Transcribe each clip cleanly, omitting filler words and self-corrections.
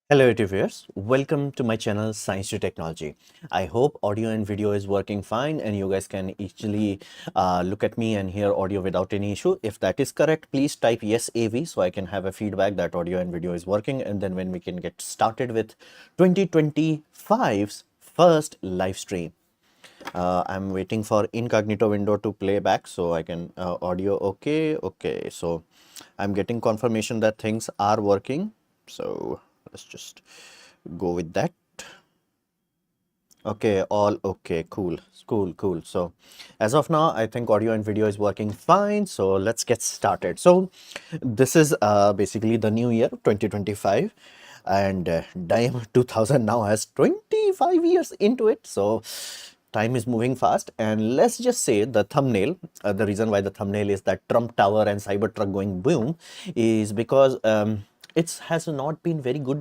Hello YouTube viewers, welcome to my channel Science to Technology. I hope audio and video is working fine and you guys can easily look at me and hear audio without any issue. If that is correct, please type yes AV so I can have a feedback that audio and video is working, and then when we can get started with 2025's first live stream. I'm waiting for incognito window to play back so I can audio okay. So I'm getting confirmation that things are working, so let's just go with that. Okay, all okay, cool. So as of now, I think audio and video is working fine. So let's get started. So this is basically the new year 2025, and damn, 2000 now has 25 years into it. So time is moving fast, and let's just say the thumbnail, the reason why the thumbnail is that Trump Tower and Cybertruck going boom is because it has not been very good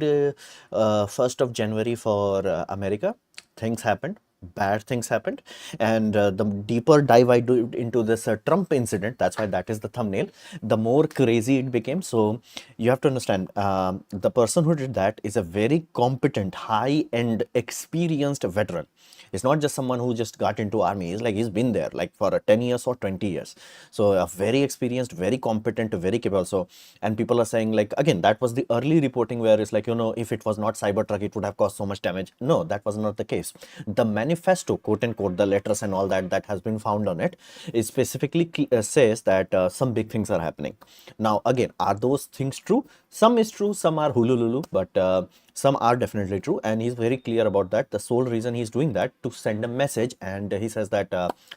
1st of January for America. Things happened, bad things happened, and the deeper dive I do into this Trump incident, that's why that is the thumbnail, the more crazy it became. So you have to understand, the person who did that is a very competent, high-end, experienced veteran. It's not just someone who just got into army. He's been there like for 10 years or 20 years. So a very experienced, very competent, very capable. So, and people are saying, like, again, that was the early reporting where it's like, if it was not Cybertruck, it would have caused so much damage. No, that was not the case. The manifesto, quote unquote, the letters and all that has been found on it, it specifically says that some big things are happening. Now, again, are those things true? Some is true, some are hulululu, but some are definitely true, and he's very clear about that. The sole reason he's doing that to send a message, and he says that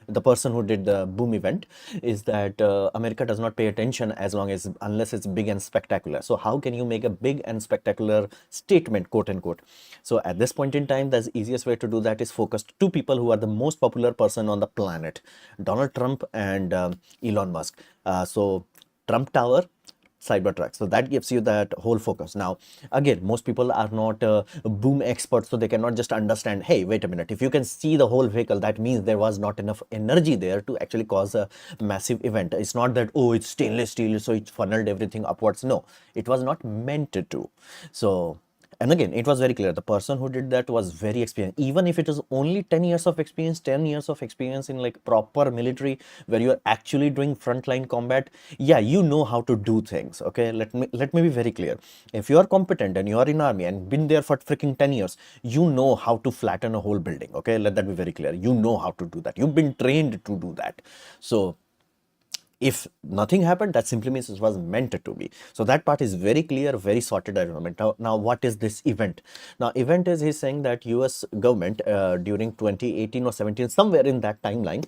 the person who did the boom event is that America does not pay attention unless it's big and spectacular. So how can you make a big and spectacular statement, quote unquote? So at this point in time, the easiest way to do that is focus two people who are the most popular person on the planet, Donald Trump and Elon Musk. So Trump Tower, Cybertruck. So that gives you that whole focus. Now, again, most people are not boom experts, so they cannot just understand, hey, wait a minute, if you can see the whole vehicle, that means there was not enough energy there to actually cause a massive event. It's not that, oh, it's stainless steel, so it funneled everything upwards. No, it was not meant to. So, and again, it was very clear. The person who did that was very experienced. Even if it is only 10 years of experience, 10 years of experience in like proper military, where you're actually doing frontline combat, yeah, you know how to do things. Okay, let me be very clear. If you are competent and you are in army and been there for freaking 10 years, you know how to flatten a whole building. Okay, let that be very clear. You know how to do that. You've been trained to do that. So if nothing happened, that simply means it was meant to be. So that part is very clear, very sorted at the moment. Now what is this event? Now, event is, he's saying that US government during 2018 or 17, somewhere in that timeline,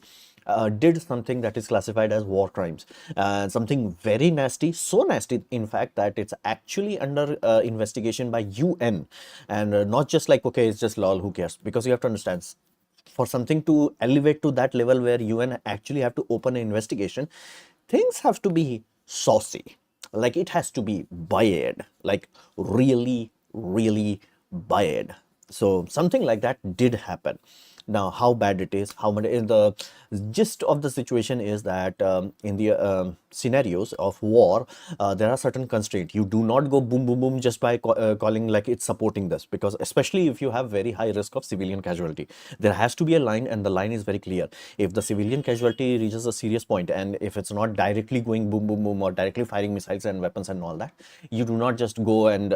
did something that is classified as war crimes, something very nasty, so nasty in fact that it's actually under investigation by UN, and not just like, okay, it's just lol, who cares? Because you have to understand, for something to elevate to that level where UN actually have to open an investigation, things have to be saucy. Like, it has to be bad, like really, really bad. So something like that did happen. Now, how bad it is, how much is the gist of the situation is that in the scenarios of war, there are certain constraints. You do not go boom, boom, boom just by calling like it's supporting this, because especially if you have very high risk of civilian casualty, there has to be a line, and the line is very clear. If the civilian casualty reaches a serious point, and if it's not directly going boom, boom, boom, or directly firing missiles and weapons and all that, you do not just go and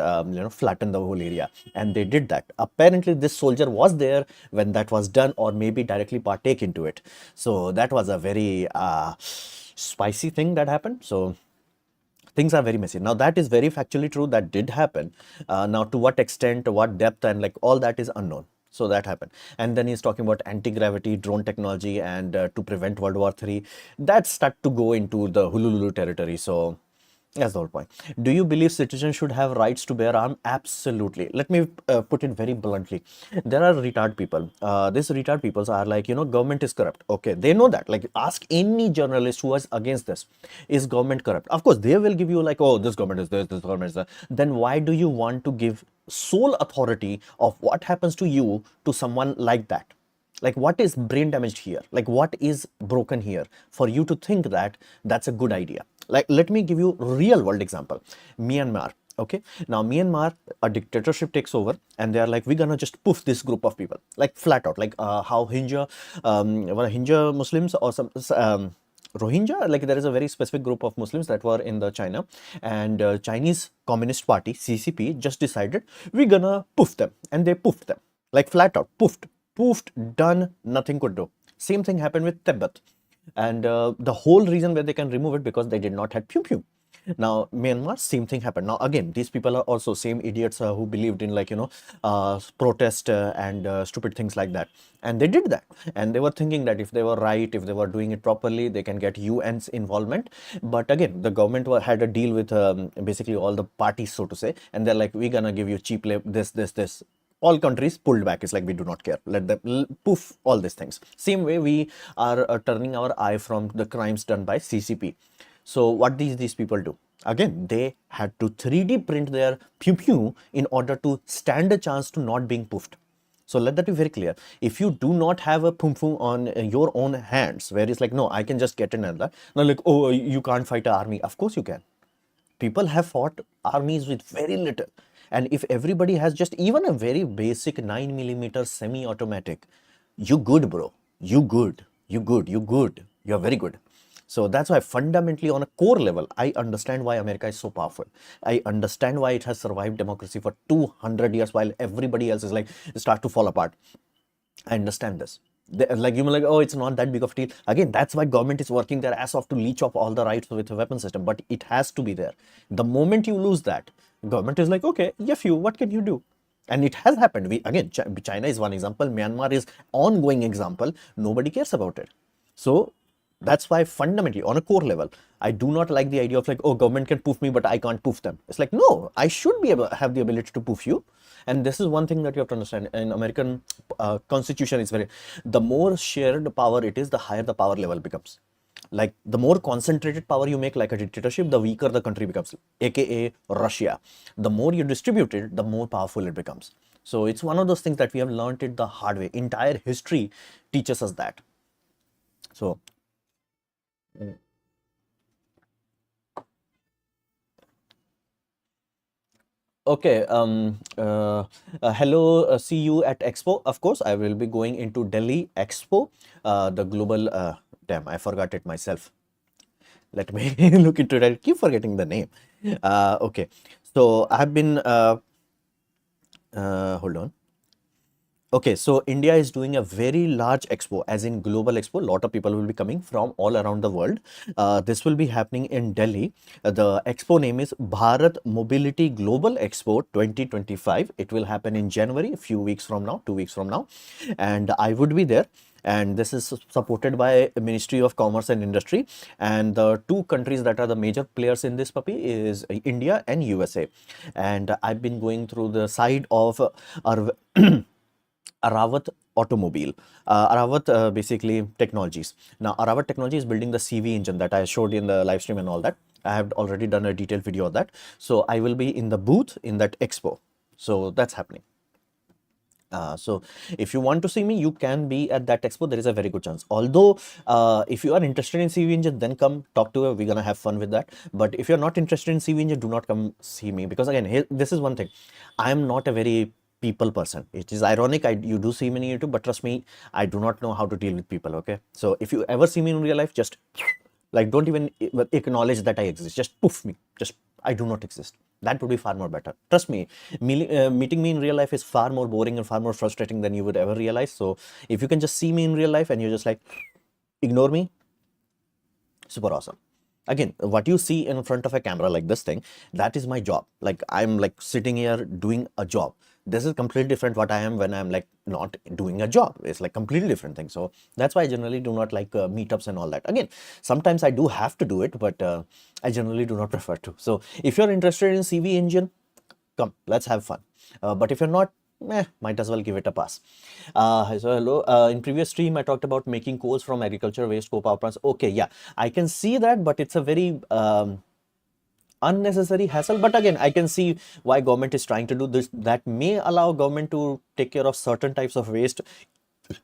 flatten the whole area. And they did that. Apparently, this soldier was there when that was done, or maybe directly partake into it. So that was a very spicy thing that happened. So things are very messy. Now, that is very factually true. That did happen. Now, to what extent, to what depth, and like all that is unknown. So that happened. And then he's talking about anti-gravity, drone technology, and to prevent World War III. That start to go into the Hululu territory. So that's the whole point. Do you believe citizens should have rights to bear arms? Absolutely. Let me put it very bluntly. There are retard people. These retard people are like, government is corrupt. Okay, they know that. Like, ask any journalist who is against this. Is government corrupt? Of course, they will give you like, oh, this government is this government is that. Then why do you want to give sole authority of what happens to you to someone like that? Like, what is brain damaged here? Like, what is broken here for you to think that that's a good idea? Like, let me give you real world example. Myanmar. Okay, now Myanmar, a dictatorship takes over, and they are like, we're gonna just poof this group of people, like flat out, like how Hinja Muslims or some Rohingya, like there is a very specific group of Muslims that were in the China, and Chinese Communist Party (CCP) just decided we're gonna poof them, and they poofed them, like flat out, poofed, done, nothing could do. Same thing happened with Tibet, and the whole reason where they can remove it because they did not have pew pew. Now, Myanmar, same thing happened. Now, again, these people are also same idiots who believed in like, protest and stupid things like that. And they did that. And they were thinking that if they were right, if they were doing it properly, they can get UN's involvement. But again, the government had a deal with basically all the parties, so to say. And they're like, we're going to give you cheap labor, this. All countries pulled back. It's like, we do not care. Let them poof all these things. Same way we are turning our eye from the crimes done by CCP. So what these people do? Again, they had to 3D print their pew pew in order to stand a chance to not being poofed. So let that be very clear. If you do not have a pum pum on your own hands, where it's like, no, I can just get another. Now like, oh, you can't fight an army. Of course you can. People have fought armies with very little. And if everybody has just even a very basic 9mm semi-automatic, you good, bro. You good. You good. You good. You're very good. So that's why fundamentally on a core level, I understand why America is so powerful. I understand why it has survived democracy for 200 years while everybody else is like start to fall apart. I understand this. Like you may like, oh, it's not that big of a deal. Again, that's why government is working their ass off to leech off all the rights with a weapon system, but it has to be there. The moment you lose that, government is like, okay, yes, you, what can you do? And it has happened. We again, China is one example. Myanmar is ongoing example. Nobody cares about it. So that's why fundamentally on a core level, I do not like the idea of like, oh, government can poof me, but I can't poof them. It's like, no, I should be able to have the ability to poof you. And this is one thing that you have to understand. In American constitution, it's very, the more shared power it is, the higher the power level becomes. Like the more concentrated power you make like a dictatorship, the weaker the country becomes, aka Russia. The more you distribute it, the more powerful it becomes. So it's one of those things that we have learned it the hard way. Entire history teaches us that. So okay, hello, see you at Expo. Of course, I will be going into Delhi Expo, the global, damn, I forgot it myself. Let me look into it. I keep forgetting the name. Okay, so I have been, hold on. Okay, so India is doing a very large expo, as in global expo. A lot of people will be coming from all around the world. This will be happening in Delhi. The expo name is Bharat Mobility Global Expo 2025. It will happen in January, a few weeks from now, 2 weeks from now. And I would be there. And this is supported by Ministry of Commerce and Industry. And the two countries that are the major players in this puppy is India and USA. And I've been going through the side of our Arawat Automobile, Arawat basically technologies. Now, Arawat Technology is building the CV engine that I showed in the live stream and all that. I have already done a detailed video of that. So I will be in the booth in that expo. So that's happening. So if you want to see me, you can be at that expo. There is a very good chance. Although, if you are interested in CV engine, then come talk to her. We're gonna have fun with that. But if you're not interested in CV engine, do not come see me, because again, this is one thing. I am not a very people person. It is ironic. You do see me on YouTube, but trust me, I do not know how to deal with people. Okay, so if you ever see me in real life, just like don't even acknowledge that I exist. Just poof me. Just I do not exist. That would be far more better. Trust me, meeting me in real life is far more boring and far more frustrating than you would ever realize. So if you can just see me in real life and you're just like, ignore me, super awesome. Again, what you see in front of a camera like this thing, that is my job. Like I'm like sitting here doing a job. This is completely different what I am when I'm like not doing a job. It's like completely different thing. So that's why I generally do not like meetups and all that. Again, sometimes I do have to do it, but I generally do not prefer to. So if you're interested in CV engine, come, let's have fun. But if you're not, might as well give it a pass. So hello, in previous stream I talked about making coals from agriculture waste, co-power plants. Okay, yeah, I can see that, but it's a very unnecessary hassle. But again, I can see why government is trying to do this. That may allow government to take care of certain types of waste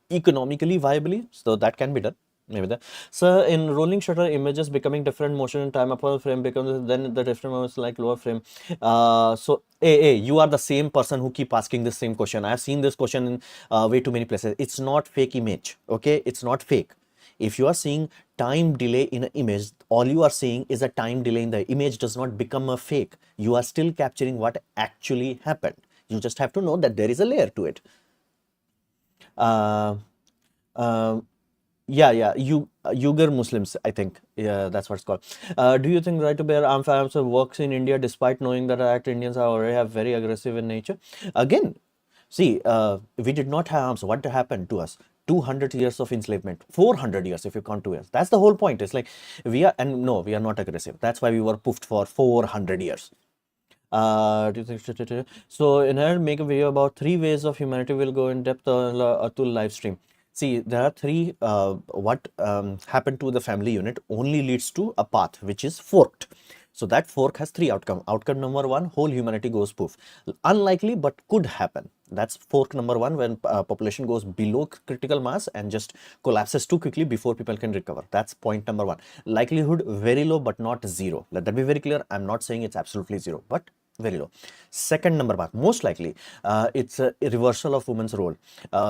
economically viably, so that can be done. maybe that. So in rolling shutter, images becoming different motion and time upper frame becomes then the different moments like lower frame. So hey, you are the same person who keep asking the same question. I have seen this question in way too many places. It's not fake image, okay? It's not fake. If you are seeing time delay in an image, all you are seeing is a time delay in the image does not become a fake. You are still capturing what actually happened. You just have to know that there is a layer to it. Uh, uh, yeah, Uyghur Muslims, I think. Yeah, that's what it's called. Do you think right to bear arms works in India despite knowing that act Indians are already have very aggressive in nature? Again, see, we did not have arms. What happened to us? 200 years of enslavement, 400 years if you count 2 years. That's the whole point. It's like we are, and no, we are not aggressive. That's why we were poofed for 400 years. So in here, make a video about 3 ways of humanity. Will go in depth on Atul live stream. See, there are three. What happened to the family unit only leads to a path which is forked. So that fork has three outcome. Outcome number one, whole humanity goes poof. Unlikely, but could happen. That's fork number one, when population goes below critical mass and just collapses too quickly before people can recover. That's point number one. Likelihood very low, but not zero. Let that be very clear. I'm not saying it's absolutely zero, but very low. Second number path, most likely, it's a reversal of women's role.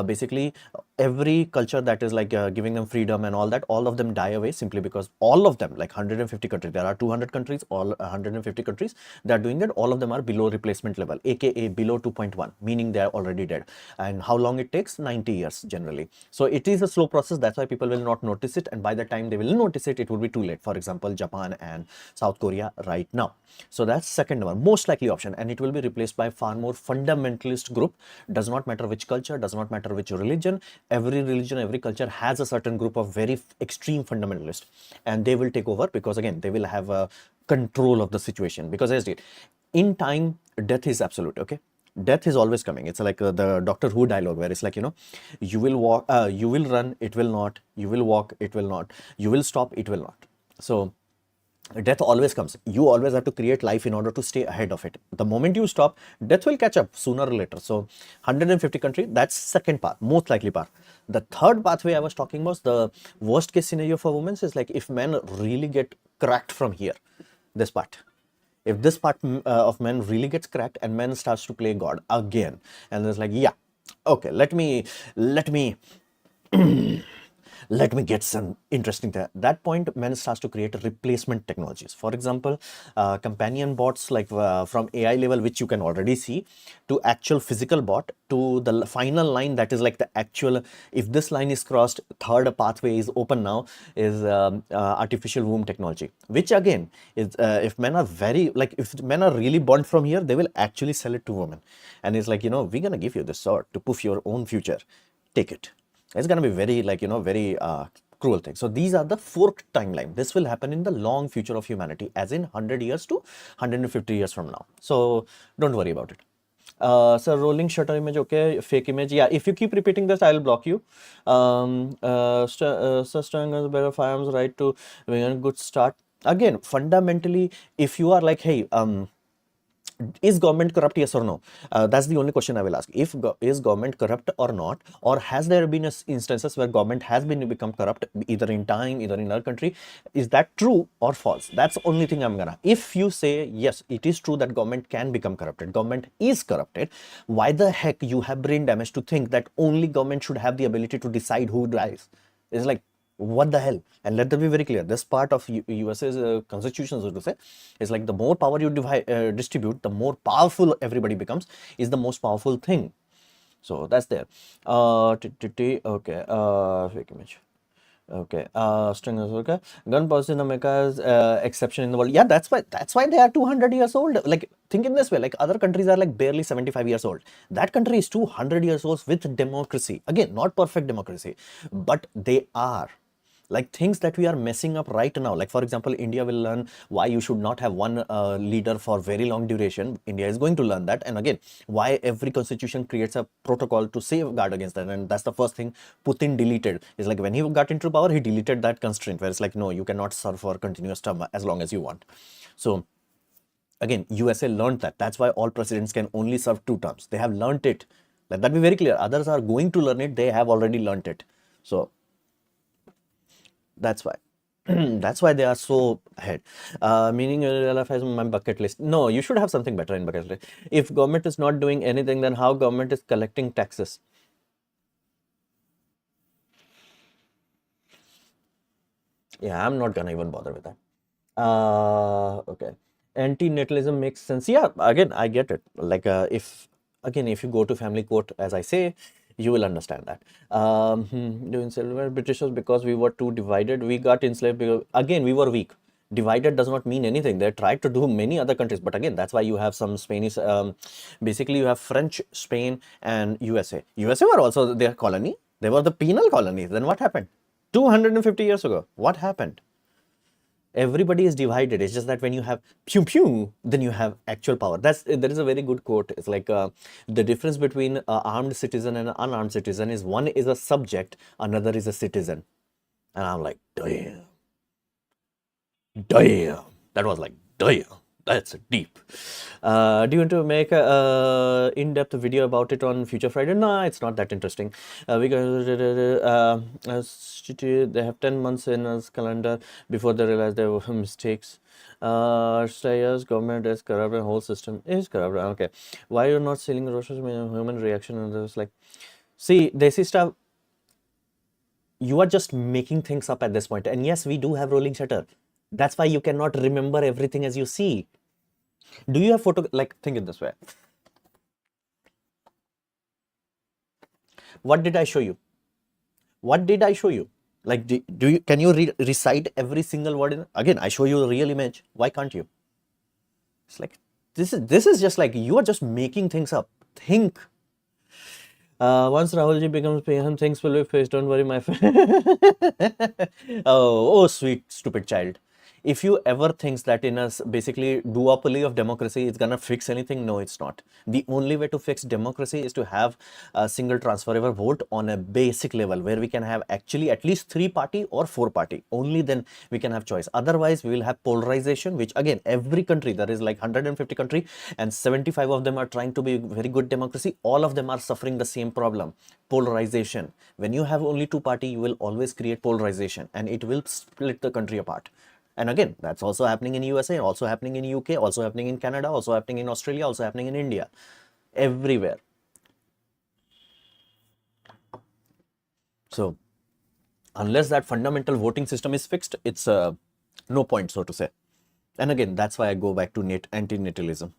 Basically, every culture that is like giving them freedom and all that, all of them die away simply because all of them, like 150 countries, there are 200 countries, all 150 countries, they are doing that. All of them are below replacement level, aka below 2.1, meaning they are already dead. And how long it takes? 90 years generally. So it is a slow process. That's why people will not notice it. And by the time they will notice it, it will be too late. For example, Japan and South Korea right now. So that's second number, most likely option, and it will be replaced by far more fundamentalist group. Does not matter which culture, does not matter which religion. Every religion, every culture has a certain group of very extreme fundamentalists, and they will take over because again they will have a control of the situation. Because as in time, death is absolute. Okay, death is always coming. It's like the Doctor Who dialogue where it's like, you will walk, you will run, it will not. You will walk, it will not. You will stop, it will not. So death always comes. You always have to create life in order to stay ahead of it. The moment you stop, death will catch up sooner or later. So 150 country, that's second path, most likely path. The third pathway I was talking about, the worst case scenario for women, is like if men really get cracked from here, this part. If this part of men really gets cracked and men starts to play God again, and it's like, yeah, okay, let me let me get some interesting there. That point, men starts to create replacement technologies. For example, companion bots like from AI level, which you can already see, to actual physical bot, to the final line that is like the actual, if this line is crossed, third pathway is open now, is artificial womb technology, which again is, if men are very, like if men are really born from here, they will actually sell it to women. And it's like, we're gonna give you this sword to poof your own future. Take it. It's going to be very, like, very cruel thing. So these are the forked timeline. This will happen in the long future of humanity, as in 100 years to 150 years from now. So don't worry about it. So rolling shutter image, okay, fake image. Yeah, if you keep repeating this, I'll block you. Strong better firearms, right to a good start. Again, fundamentally, if you are like, hey, is government corrupt, yes or no? That's the only question I will ask. If is government corrupt or not, or has there been instances where government has been become corrupt, either in time, either in our country? Is that true or false? That's the only thing I'm gonna. If you say yes, it is true that government can become corrupted, government is corrupted, why the heck you have brain damage to think that only government should have the ability to decide who dies? It's like, what the hell? And let that be very clear. This part of USA's constitution, so to say, is like the more power you distribute, the more powerful everybody becomes, is the most powerful thing. So that's there. Okay, fake image. Okay, stringers. Okay, gun policy in America is exception in the world. Yeah, that's why they are 200 years old. Like, think in this way. Like, other countries are like barely 75 years old. That country is 200 years old with democracy. Again, not perfect democracy, but they are. Like, things that we are messing up right now, like for example, India will learn why you should not have one leader for very long duration. India is going to learn that. And again, why every constitution creates a protocol to safeguard against that. And that's the first thing Putin deleted, is like when he got into power, he deleted that constraint where it's like, no, you cannot serve for continuous term as long as you want. So again, USA learned that. That's why all presidents can only serve 2 terms. They have learned it. Let that be very clear. Others are going to learn it. They have already learned it. So That's why. That's why they are so ahead. Meaning real life has my bucket list. No, you should have something better in bucket list. If government is not doing anything, then how government is collecting taxes? Yeah, I'm not gonna even bother with that. Okay. Anti-natalism makes sense. Yeah, again, I get it. Like, if again, if you go to family court, as I say, you will understand that. Doing silver Britishers because we were too divided. We got enslaved because again we were weak. Divided does not mean anything. They tried to do many other countries, but again, that's why you have some Spanish. Basically, you have French, Spain, and USA. USA were also their colony. They were the penal colonies. Then what happened? 250 years ago. What happened? Everybody is divided. It's just that when you have pew pew, then you have actual power. There is a very good quote. It's like the difference between an armed citizen and an unarmed citizen is one is a subject, another is a citizen. And I'm like, damn, damn. That was like, damn. That's deep. Do you want to make a in-depth video about it on Future Friday? No, it's not that interesting. Because they have 10 months in a calendar before they realize there were mistakes. Sayers government is corrupt and whole system is corrupt. Okay, why you're not selling Russia's human reaction? And there's like, see, desi stuff. You are just making things up at this point. And yes, we do have rolling shutter. That's why you cannot remember everything as you see. Do you have photo? Like, think it this way. What did I show you? What did I show you? Like, do you can you recite every single word? Again, I show you a real image. Why can't you? It's like this is just like you are just making things up. Think. Once Rahulji becomes PM, things will be fixed. Don't worry, my friend. Oh, sweet, stupid child. If you ever thinks that in a basically duopoly of democracy it's gonna fix anything, no, it's not. The only way to fix democracy is to have a single transferable vote on a basic level where we can have actually at least 3-party or 4-party. Only then we can have choice. Otherwise, we will have polarization, which again, every country, there is like 150 country and 75 of them are trying to be very good democracy. All of them are suffering the same problem, polarization. When you have only 2-party, you will always create polarization and it will split the country apart. And again, that's also happening in USA, also happening in UK, also happening in Canada, also happening in Australia, also happening in India, everywhere. So unless that fundamental voting system is fixed, it's no point, so to say. And again, that's why I go back to anti-natalism.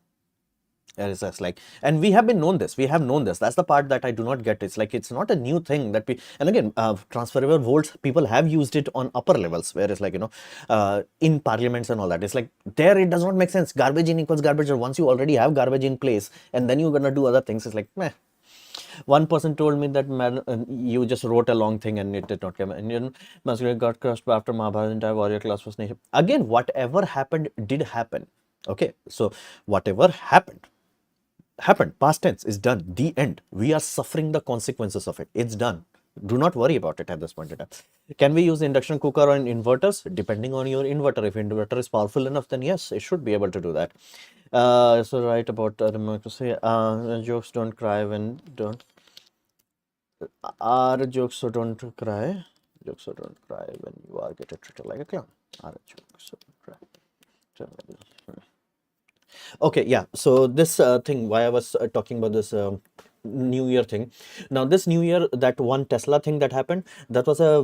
It's just like, and we have been known this. We have known this. That's the part that I do not get. It's like it's not a new thing that we. And again, transferable votes, people have used it on upper levels, where it's like in parliaments and all that. It's like there it does not make sense. Garbage in equals garbage. Or once you already have garbage in place, and then you're gonna do other things. It's like meh. One person told me that man, you just wrote a long thing and it did not come. Indian masculine got crushed after Mahabharata. Entire warrior class was nation. Again, whatever happened did happen. Okay, so whatever happened past tense is done, the end. We are suffering the consequences of it. It's done. Do not worry about it at this point in time. Can we use induction cooker on inverters? Depending on your inverter. If inverter is powerful enough, then yes, it should be able to do that. So right about democracy. Jokes don't cry when don't are jokes, so don't cry. Jokes, so don't cry when you are get treated like a clown. Are jokes, so don't cry. Okay, yeah. So this thing, why I was talking about this New Year thing. Now, this New Year, that one Tesla thing that happened, that was a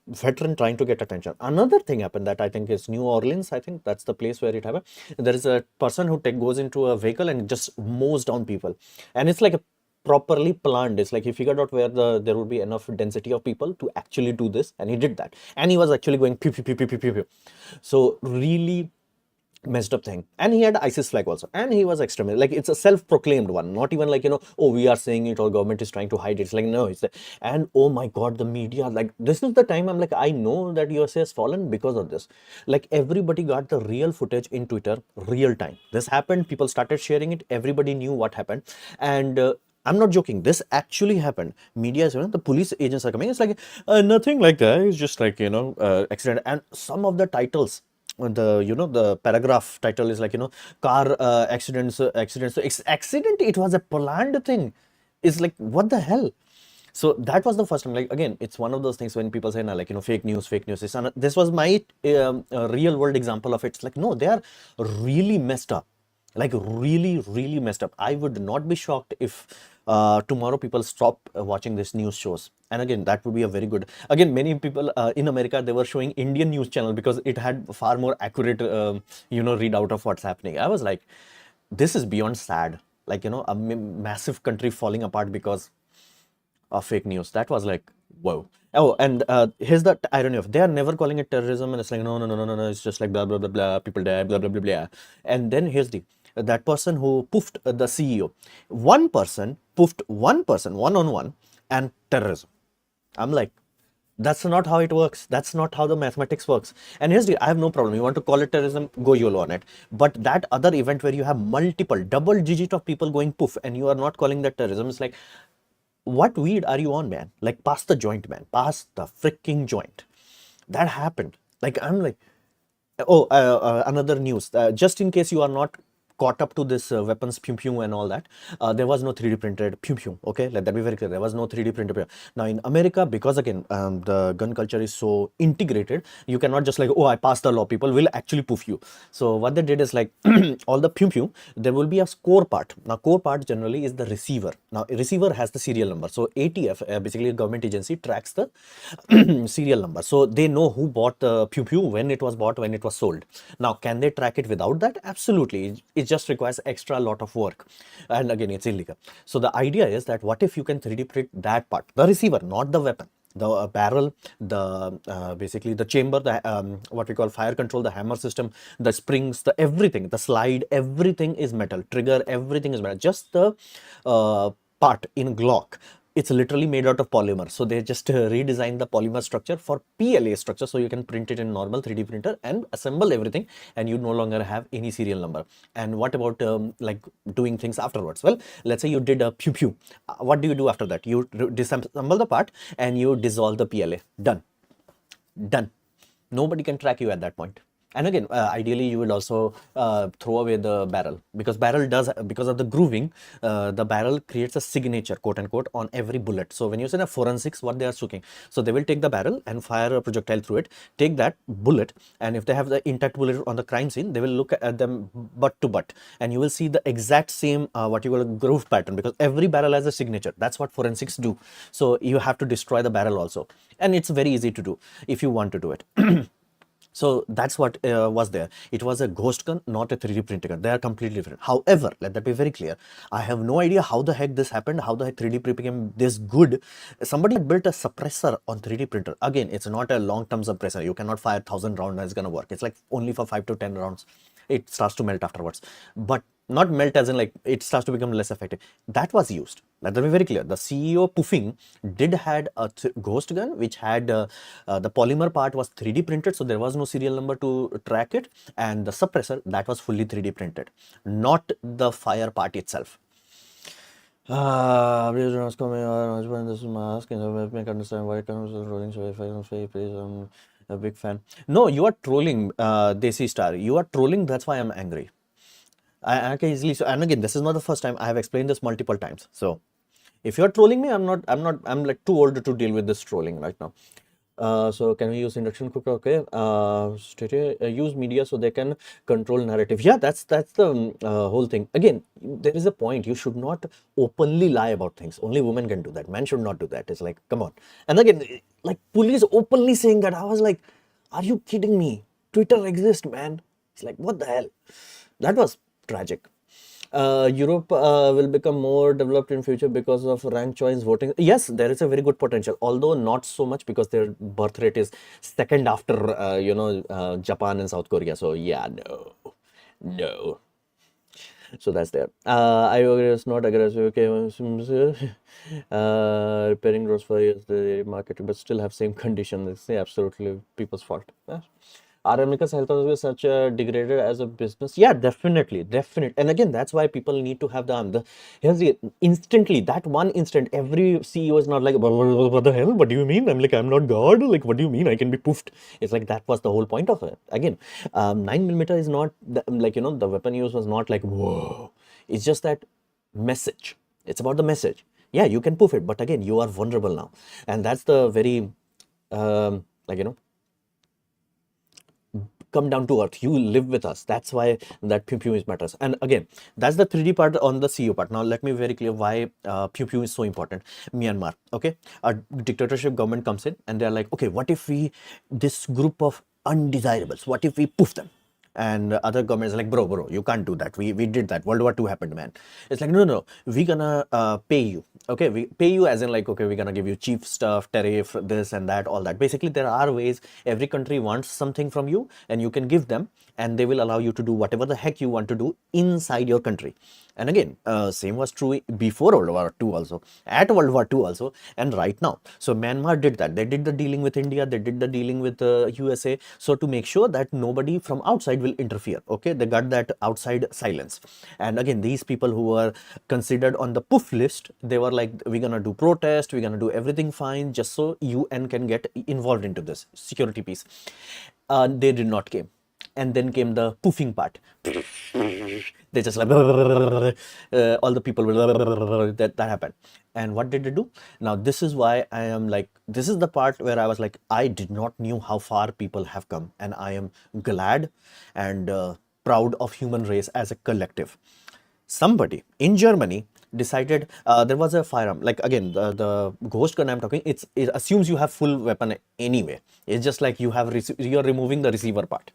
veteran trying to get attention. Another thing happened that I think is New Orleans. I think that's the place where it happened. There is a person who goes into a vehicle and just mows down people, and it's like a properly planned. It's like he figured out where there would be enough density of people to actually do this, and he did that. And he was actually going pew pew pew pew pew pew pew. So really messed up thing. And he had ISIS flag also, and he was extremist. Like it's a self-proclaimed one, not even like oh, we are saying it or government is trying to hide it. It's like no, it's and oh my god, the media, like this is the time I'm like, I know that USA has fallen because of this. Like everybody got the real footage in Twitter, real time. This happened, people started sharing it, everybody knew what happened. And I'm not joking. This actually happened. Media is, the police agents are coming. It's like nothing like that. It's just like accident. And some of the titles, the paragraph title is like car accidents. So accident. It was a planned thing. It's like what the hell. So that was the first time. Like again, it's one of those things when people say, "No, like fake news, fake news." This was my real world example of it. It's like no, they are really messed up, like really, really messed up. I would not be shocked if tomorrow people stop watching these news shows. And again, that would be a very good. Again, many people in America, they were showing Indian news channel because it had far more accurate, readout of what's happening. I was like, this is beyond sad. Like a massive country falling apart because of fake news. That was like, whoa. Oh, and here's the irony of they are never calling it terrorism, and it's like no, no, no, no, no, no. It's just like blah blah blah blah. People die, blah blah blah blah. And then here's the that person who poofed the CEO. One person poofed one person one on one, and terrorism. I'm like, that's not how it works. That's not how the mathematics works. And here's the I have no problem. You want to call it terrorism, go YOLO on it. But that other event where you have multiple double digit of people going poof and you are not calling that terrorism, it's like, what weed are you on, man? Like, pass the joint, man. Pass the freaking joint. That happened. Like, I'm like, oh, another news. Just in case you are not caught up to this weapons pew pew and all that, there was no 3D printed pew pew. Okay, let that be very clear. There was no 3D printed pew. Now in America, because again the gun culture is so integrated, you cannot just like, oh, I passed the law. People will actually poof you. So what they did is like all the pew pew. There will be a score part. Now core part generally is the receiver. Now a receiver has the serial number. So ATF, basically a government agency, tracks the serial number. So they know who bought the pew pew, when it was bought, when it was sold. Now, can they track it without that? Absolutely. It just requires extra lot of work. And again, it's illegal. So the idea is that what if you can 3D print that part, the receiver, not the weapon, the barrel, the basically the chamber, the what we call fire control, the hammer system, the springs, the everything, the slide, everything is metal. Trigger, everything is metal. Just the part in Glock, it's literally made out of polymer. So they just redesigned the polymer structure for PLA structure, so you can print it in normal 3D printer and assemble everything, and you no longer have any serial number. And what about like doing things afterwards? Well, let's say you did a pew pew. What do you do after that? You disassemble the part and you dissolve the PLA. Done. Done. Nobody can track you at that point. And again, ideally, you will also throw away the barrel, because barrel does, because of the grooving, the barrel creates a signature, quote unquote, on every bullet. So when you say a forensics, what they are looking, so they will take the barrel and fire a projectile through it, take that bullet, and if they have the intact bullet on the crime scene, they will look at them butt to butt, and you will see the exact same what you call a groove pattern, because every barrel has a signature. That's what forensics do. So you have to destroy the barrel also, and it's very easy to do if you want to do it. So that's what was there. It was a ghost gun, not a 3D printed gun. They are completely different. However, let that be very clear. I have no idea how the heck this happened, how the heck 3D print became this good. Somebody built a suppressor on 3D printer. Again, it's not a long-term suppressor. You cannot fire 1,000 rounds and it's going to work. It's like only for 5 to 10 rounds. It starts to melt afterwards. But not melt as in like it starts to become less effective. That was used. Let that be very clear. The CEO poofing did had a ghost gun which had the polymer part was 3D printed, so there was no serial number to track it, and the suppressor that was fully 3D printed, not the fire part itself. Please don't ask me. This is my ask, and make understand why it comes with rolling. So if I don't say, please, I'm a big fan. No, you are trolling, Desi Star. You are trolling. That's why I'm angry. I can easily, so, and again, this is not the first time. I have explained this multiple times. So if you're trolling me, I'm like too old to deal with this trolling right now. So can we use induction cooker? Okay. Use media so they can control narrative. Yeah, that's the whole thing. Again, there is a point. You should not openly lie about things. Only women can do that. Men should not do that. It's like, come on. And again, like police openly saying that, I was like, are you kidding me? Twitter exists, man. It's like, what the hell? That was tragic. Europe will become more developed in future because of ranked choice voting. Yes, there is a very good potential, although not so much because their birth rate is second after Japan and South Korea. So yeah, no. So that's there. I agree, it's not aggressive. Okay, repairing roads for years, the market, but still have same condition. It's absolutely people's fault. Are America's health service such degraded as a business? Yeah, definitely. And again, that's why people need to have here's the instantly, that one instant, every CEO is not like, what the hell? What do you mean? I'm like, I'm not God. Like, what do you mean? I can be poofed. It's like, that was the whole point of it. Again, 9mm is not, the weapon use was not like, whoa. It's just that message. It's about the message. Yeah, you can poof it, but again, you are vulnerable now. And that's the very, like, come down to earth. You live with us. That's why that pew pew is matters. And again, that's the 3D part on the CEO part. Now, let me be very clear why pew pew is so important. Myanmar, okay? A dictatorship government comes in and they're like, okay, what if we, this group of undesirables, what if we poof them? And other governments are like, bro, you can't do that. We did that. World War II happened, man. It's like, no, we're gonna pay you. Okay, we pay you as in like, okay, we're gonna give you cheap stuff, tariff, this and that, all that. Basically, there are ways. Every country wants something from you, and you can give them, and they will allow you to do whatever the heck you want to do inside your country. And again, same was true before World War II also, at World War II also, and right now. So Myanmar did that. They did the dealing with India. They did the dealing with USA. So to make sure that nobody from outside will interfere. Okay, they got that outside silence. And again, these people who were considered on the poof list, they were like, we're gonna do protest, we're gonna do everything fine, just so UN can get involved into this security piece. They did not came. And then came the poofing part. They just like all the people that happened. And what did they do? Now this is why I am like, this is the part where I was like, I did not knew how far people have come, and I am glad and proud of human race as a collective. Somebody in Germany decided, there was a firearm, like again, the ghost gun I'm talking, it assumes you have full weapon anyway. It's just like you're removing the receiver part.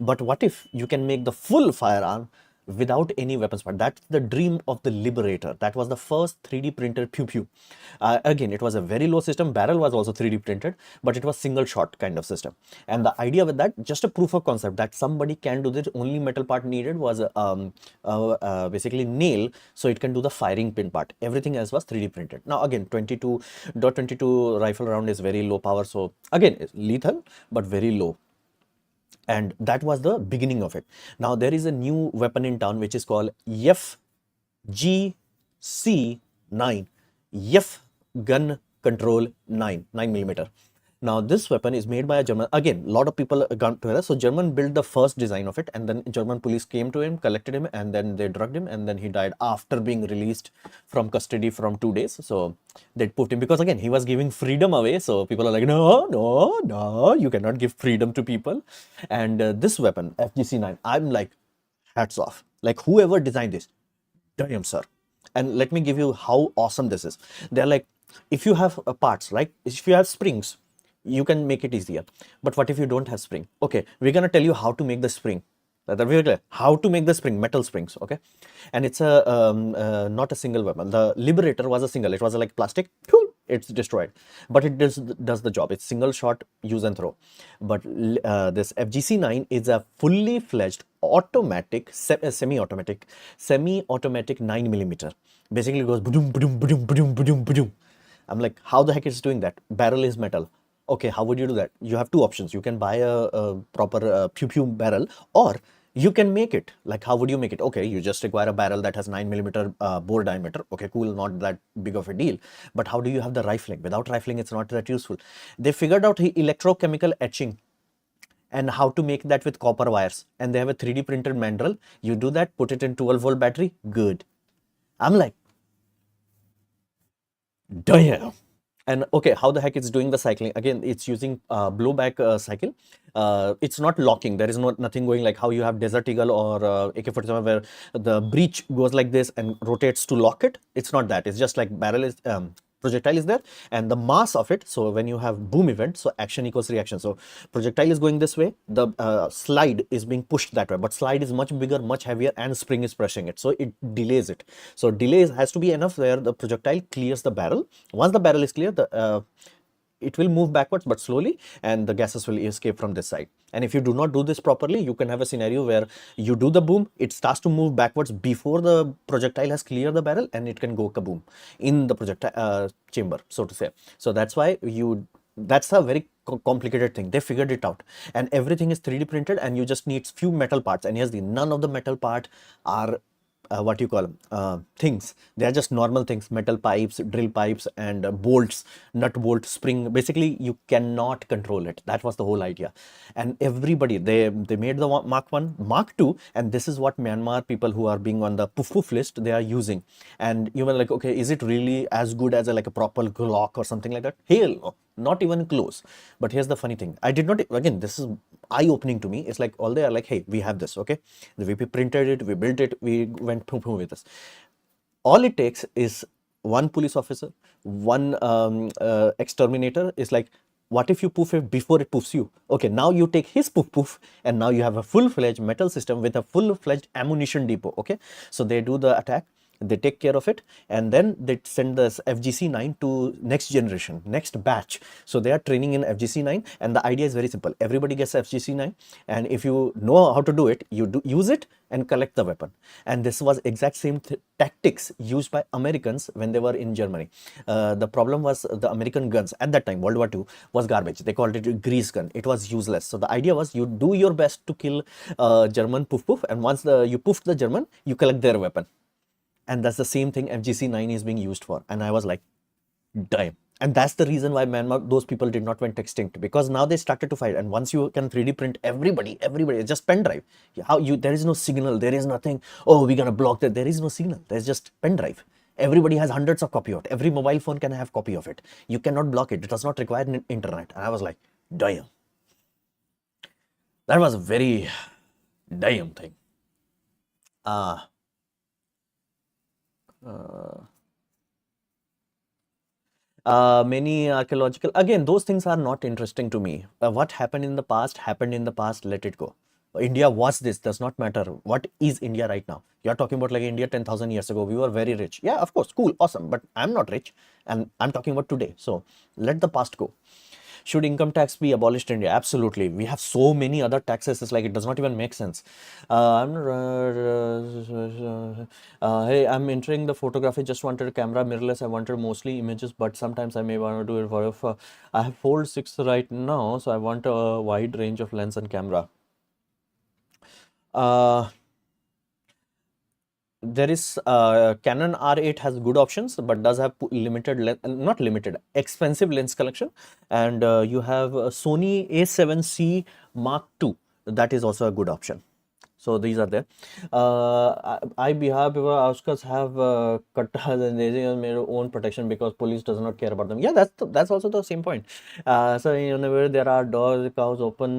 But what if you can make the full firearm without any weapons part? That's the dream of the liberator. That was the first 3D printed pew pew. Again, it was a very low system. Barrel was also 3D printed, but it was single shot kind of system. And the idea with that, just a proof of concept that somebody can do this. Only metal part needed was basically nail, so it can do the firing pin part. Everything else was 3D printed. Now again, 22.22 rifle round is very low power, so again, it's lethal but very low. And that was the beginning of it. Now there is a new weapon in town which is called FGC9, F gun control 9mm. Now this weapon is made by a German. Again, a lot of people got together. So German built the first design of it, and then German police came to him, collected him, and then they drugged him, and then he died after being released from custody from 2 days. So they put him, because again, he was giving freedom away. So people are like, no, you cannot give freedom to people. And this weapon, FGC9, I'm like, hats off. Like whoever designed this, damn sir. And let me give you how awesome this is. They're like, if you have parts, right? If you have springs, you can make it easier. But what if you don't have spring? Okay, we're gonna tell you how to make the spring. How to make the spring, metal springs, okay? And it's a not a single weapon. The Liberator was a single. It was like plastic. It's destroyed, but it does the job. It's single shot, use and throw. But this FGC9 is a fully fledged automatic, semi-automatic 9mm. Basically, it goes boom, boom, boom, boom, boom, boom. I'm like, how the heck is doing that? Barrel is metal. Okay, how would you do that? You have two options. You can buy a proper pew pew barrel, or you can make it. Like, how would you make it? Okay, you just require a barrel that has 9mm bore diameter. Okay, cool, not that big of a deal. But how do you have the rifling? Without rifling, it's not that useful. They figured out electrochemical etching and how to make that with copper wires. And they have a 3D printed mandrel. You do that, put it in 12-volt battery, good. I'm like, damn. And okay, how the heck it's doing the cycling? Again, it's using blowback cycle. It's not locking. There is nothing going like how you have Desert Eagle or AK-47 where the breech goes like this and rotates to lock it. It's not that. It's just like barrel is projectile is there and the mass of it. So when you have boom event, so action equals reaction. So projectile is going this way, the slide is being pushed that way, but slide is much bigger, much heavier, and spring is pressing it, so it delays it. So delay has to be enough where the projectile clears the barrel. Once the barrel is clear, it will move backwards but slowly, and the gases will escape from this side. And if you do not do this properly, you can have a scenario where you do the boom, it starts to move backwards before the projectile has cleared the barrel, and it can go kaboom in the projectile chamber, so to say. So that's why that's a very complicated thing. They figured it out, and everything is 3D printed, and you just need few metal parts. And yes, none of the metal part are what you call things. They are just normal things, metal pipes, drill pipes, and bolts, nut bolt, spring. Basically, you cannot control it. That was the whole idea. And everybody, they made the Mark 1, Mark 2, and this is what Myanmar people who are being on the poof poof list, they are using. And you were like, okay, is it really as good as like a proper Glock or something like that? Hell no, not even close. But here's the funny thing. I did not, again, this is eye-opening to me. It's like all they are like, hey, we have this, okay? We printed it, we built it, we went poof poof with this. All it takes is one police officer, one exterminator is like, what if you poof it before it poofs you? Okay, now you take his poof poof, and now you have a full-fledged metal system with a full-fledged ammunition depot. Okay, so they do the attack, they take care of it, and then they send this FGC-9 to next generation, next batch. So they are training in FGC-9, and the idea is very simple. Everybody gets FGC-9, and if you know how to do it, you use it and collect the weapon. And this was exact same tactics used by Americans when they were in Germany. The problem was the American guns at that time, World War II, was garbage. They called it a grease gun. It was useless. So the idea was you do your best to kill German poof poof, and once you poofed the German, you collect their weapon. And that's the same thing FGC-9 is being used for. And I was like, damn. And that's the reason why Myanmar, those people did not went extinct, because now they started to fight. And once you can 3D print everybody, it's just pen drive. There is no signal, there is nothing, oh, we're gonna block that. There is no signal, there's just pen drive. Everybody has hundreds of copy of it. Every mobile phone can have copy of it. You cannot block it. It does not require an internet. And I was like, damn. That was a very damn thing. Many archaeological, again, those things are not interesting to me. What happened in the past, let it go. India was this, does not matter. What is India right now? You're talking about like India 10,000 years ago, we were very rich. Yeah, of course, cool, awesome, but I'm not rich, and I'm talking about today. So let the past go. Should income tax be abolished in India? Absolutely. We have so many other taxes. It's like it does not even make sense. Hey, I'm entering the photography. Just wanted a camera mirrorless. I wanted mostly images, but sometimes I may want to do it for. I have Fold 6 right now, so I want a wide range of lens and camera. There is Canon R8 has good options, but does have limited, not limited, expensive lens collection. And you have Sony A7C Mark II. That is also a good option. So these are there. I behave Oscars have kattas and they have their own protection because police does not care about them. Yeah, that's also the same point. So whenever there are doors, cows open,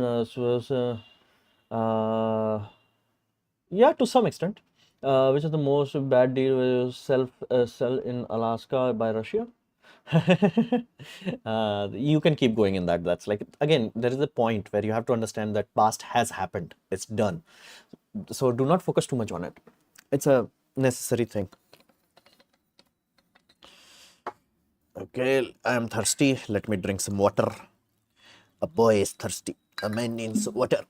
yeah, to some extent. Which is the most bad deal will sell in Alaska by Russia? You can keep going in that. That's like, again, there is a point where you have to understand that past has happened. It's done. So do not focus too much on it. It's a necessary thing. Okay, I am thirsty. Let me drink some water. A boy is thirsty. A man needs water.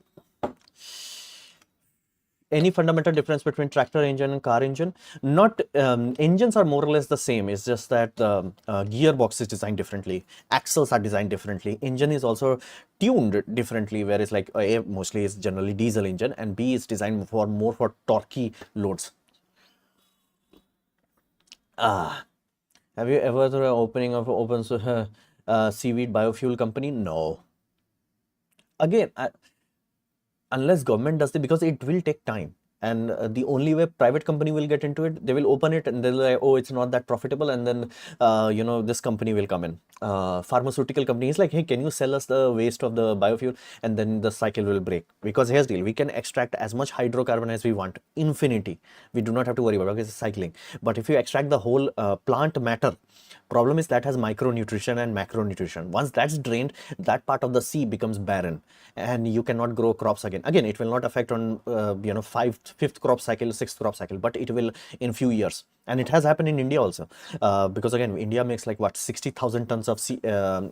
Any fundamental difference between tractor engine and car engine? Not, engines are more or less the same. It's just that gearbox is designed differently, axles are designed differently, engine is also tuned differently, whereas like A mostly is generally diesel engine and B is designed for more for torquey loads. Have you ever thought of opening of open seaweed biofuel company? No. Again, unless government does it, because it will take time, and the only way private company will get into it, they will open it and they'll like, oh, it's not that profitable, and then this company will come in. Pharmaceutical company is like, hey, can you sell us the waste of the biofuel, and then the cycle will break. Because here's the deal, we can extract as much hydrocarbon as we want, infinity. We do not have to worry about it because it's cycling. But if you extract the whole plant matter, problem is that has micronutrition and macronutrition. Once that's drained, that part of the sea becomes barren and you cannot grow crops again. Again, it will not affect on fifth crop cycle, sixth crop cycle, but it will in few years. And it has happened in India also, because again, India makes like what, 60,000 tons of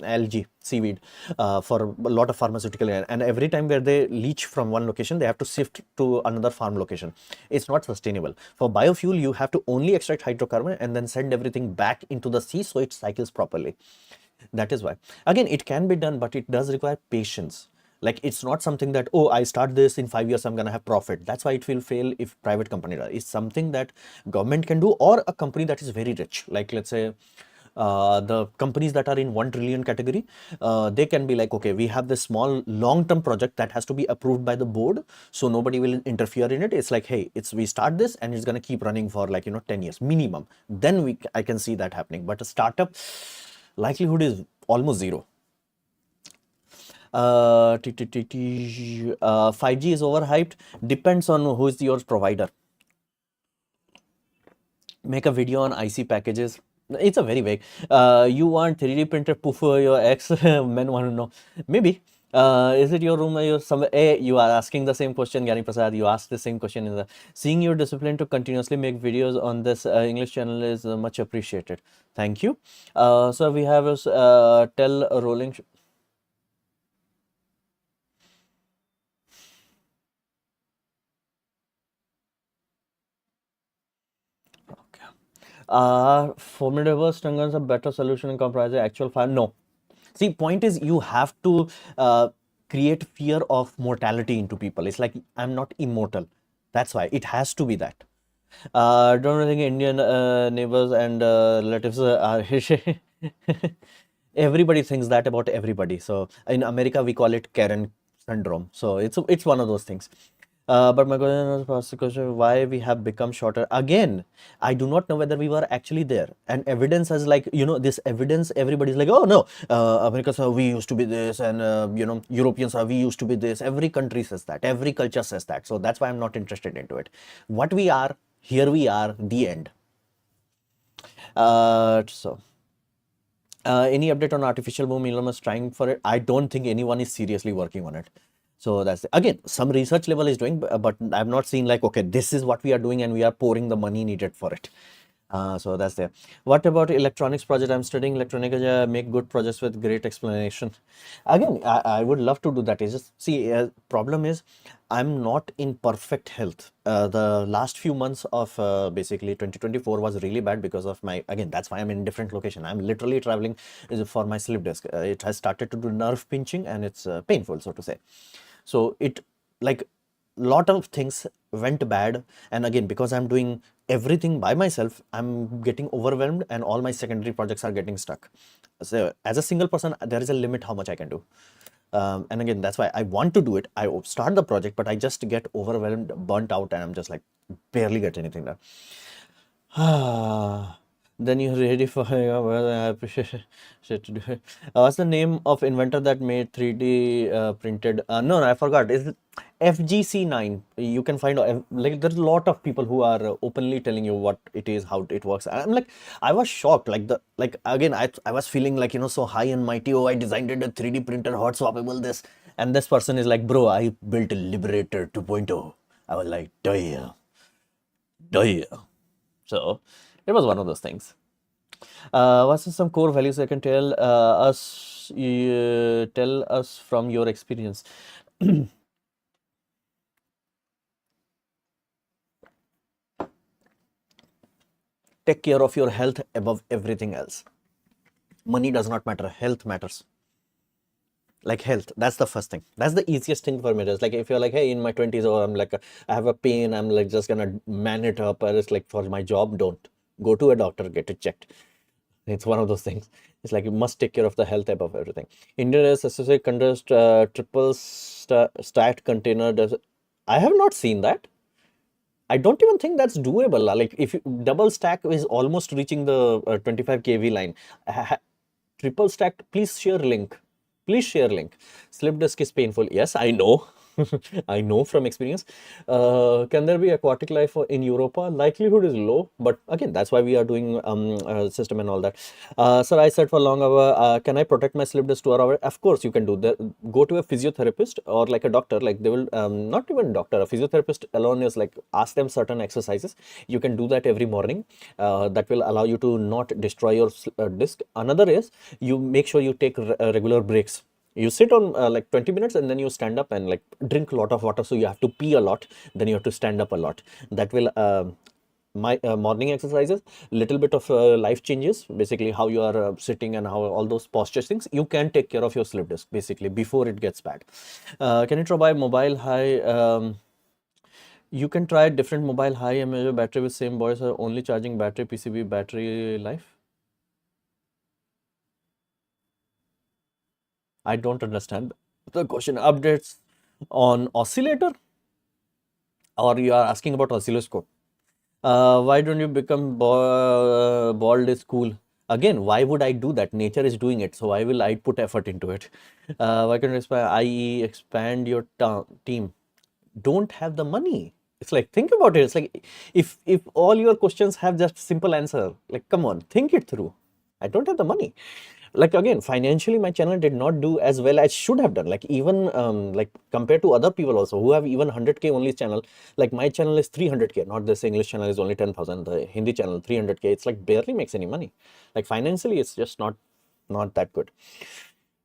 algae, seaweed, for a lot of pharmaceutical, and every time where they leach from one location, they have to shift to another farm location. It's not sustainable. For biofuel, you have to only extract hydrocarbon and then send everything back into the sea so it cycles properly. That is why. Again, it can be done, but it does require patience. Like it's not something that, oh, I start this in 5 years, I'm gonna have profit. That's why it will fail if private company does. It's something that government can do, or a company that is very rich. Like let's say the companies that are in 1 trillion category, they can be like, okay, we have this small long-term project that has to be approved by the board, so nobody will interfere in it. It's like, hey, we start this and it's going to keep running for like 10 years minimum. Then I can see that happening. But a startup, likelihood is almost zero. 5G is overhyped. Depends on who is your provider. Make a video on IC packages. It's a very vague. You want 3D printed poof for your ex? Men want to know. Maybe. Is it your room or your somewhere? You are asking the same question, Gary Prasad. You asked the same question in the seeing your discipline to continuously make videos on this English channel is much appreciated. Thank you. So we have tell a rolling. Formidable Stungans a better solution in comparison actual fire? No. See, point is you have to create fear of mortality into people. It's like, I'm not immortal. That's why it has to be that. Don't you think Indian neighbors and relatives are everybody thinks that about everybody. So in America we call it Karen syndrome. So it's one of those things. But my question was first question, why we have become shorter again. I do not know whether we were actually there, and evidence has like this evidence, everybody's like, oh no, America, so we used to be this, and Europeans are we used to be this. Every country says that, every culture says that. So that's why I'm not interested into it. What we are, here we are, the end. Any update on artificial boom? Elon Musk trying for it? I don't think anyone is seriously working on it. So that's again, some research level is doing, but I've not seen like, okay, this is what we are doing and we are pouring the money needed for it. So that's there. What about electronics project? I'm studying electronics. Make good projects with great explanation. Again, I would love to do that. It's just, see, problem is I'm not in perfect health. The last few months of basically 2024 was really bad because of my, again, that's why I'm in different location. I'm literally traveling for my sleep desk. It has started to do nerve pinching and it's painful, so to say. So it, like, lot of things went bad, and again, because I'm doing everything by myself, I'm getting overwhelmed and all my secondary projects are getting stuck. So as a single person, there is a limit how much I can do. And again, that's why I want to do it. I start the project, but I just get overwhelmed, burnt out, and I'm just like barely get anything done. Then you're ready for well, I appreciate to do it. What's the name of inventor that made 3D printed? No, I forgot. Is it FGC9? You can find like there's a lot of people who are openly telling you what it is, how it works. I'm like, I was shocked. Like again, I was feeling like so high and mighty. Oh, I designed it a 3D printer, hot swappable this, and this person is like, bro, I built a Liberator 2.0. I was like, damn. So it was one of those things. What's some core values I can tell us from your experience? Take care of your health above everything else. Money does not matter. Health matters. Like health, that's the first thing. That's the easiest thing for me. It's like if you're like, hey, in my 20s, or I'm like, I have a pain, I'm like just gonna man it up. Or it's like for my job, don't go to a doctor, get it checked. It's one of those things. It's like you must take care of the health above everything. Indian is associated conduct triple stacked container. I have not seen that. I don't even think that's doable. Like if you, double stack is almost reaching the 25 kV line. Triple stacked, please share link. Please share link. Slip disk is painful. Yes, I know. I know from experience. Can there be aquatic life in Europa? Likelihood is low, but again, that's why we are doing system and all that. Sir, I said for long hour, can I protect my slip disk 2 hour? Of course, you can do that. Go to a physiotherapist or like a doctor. Like they will, not even doctor, a physiotherapist alone is like, ask them certain exercises. You can do that every morning. That will allow you to not destroy your disk. Another is you make sure you take regular breaks. You sit on like 20 minutes and then you stand up and like drink a lot of water. So you have to pee a lot, then you have to stand up a lot. That will my morning exercises, little bit of life changes, basically how you are sitting and how all those posture things, you can take care of your slip disc basically before it gets bad. Can you try mobile high? You can try different mobile high mAh battery with same voice or only charging battery PCB battery life. I don't understand the question. Updates on oscillator, or you are asking about oscilloscope? Why don't you become bald is cool? Again, why would I do that? Nature is doing it, so why will I put effort into it? Why can't you i.e. expand your team? Don't have the money. It's like, think about it. It's like, if all your questions have just simple answer, like, come on, think it through. I don't have the money. Like, again, financially my channel did not do as well as should have done. Like, even like compared to other people also who have even 100k only channel, like my channel is 300k, not this English channel is only 10,000, the Hindi channel 300k. It's like barely makes any money. Like, financially it's just not that good.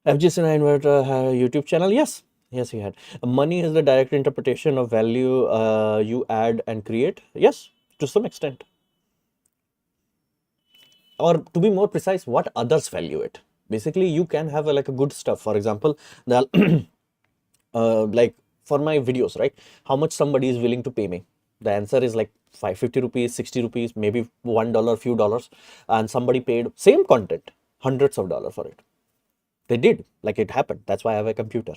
FG Sinha Inverter YouTube channel, yes. Yes, he had. Money is the direct interpretation of value you add and create. Yes, to some extent. Or to be more precise, what others value it. Basically, you can have like a good stuff. For example, the like for my videos, right? How much somebody is willing to pay me? The answer is like 550 rupees, 60 rupees, maybe $1, few dollars, and somebody paid same content, hundreds of dollars for it. They did, like it happened. That's why I have a computer.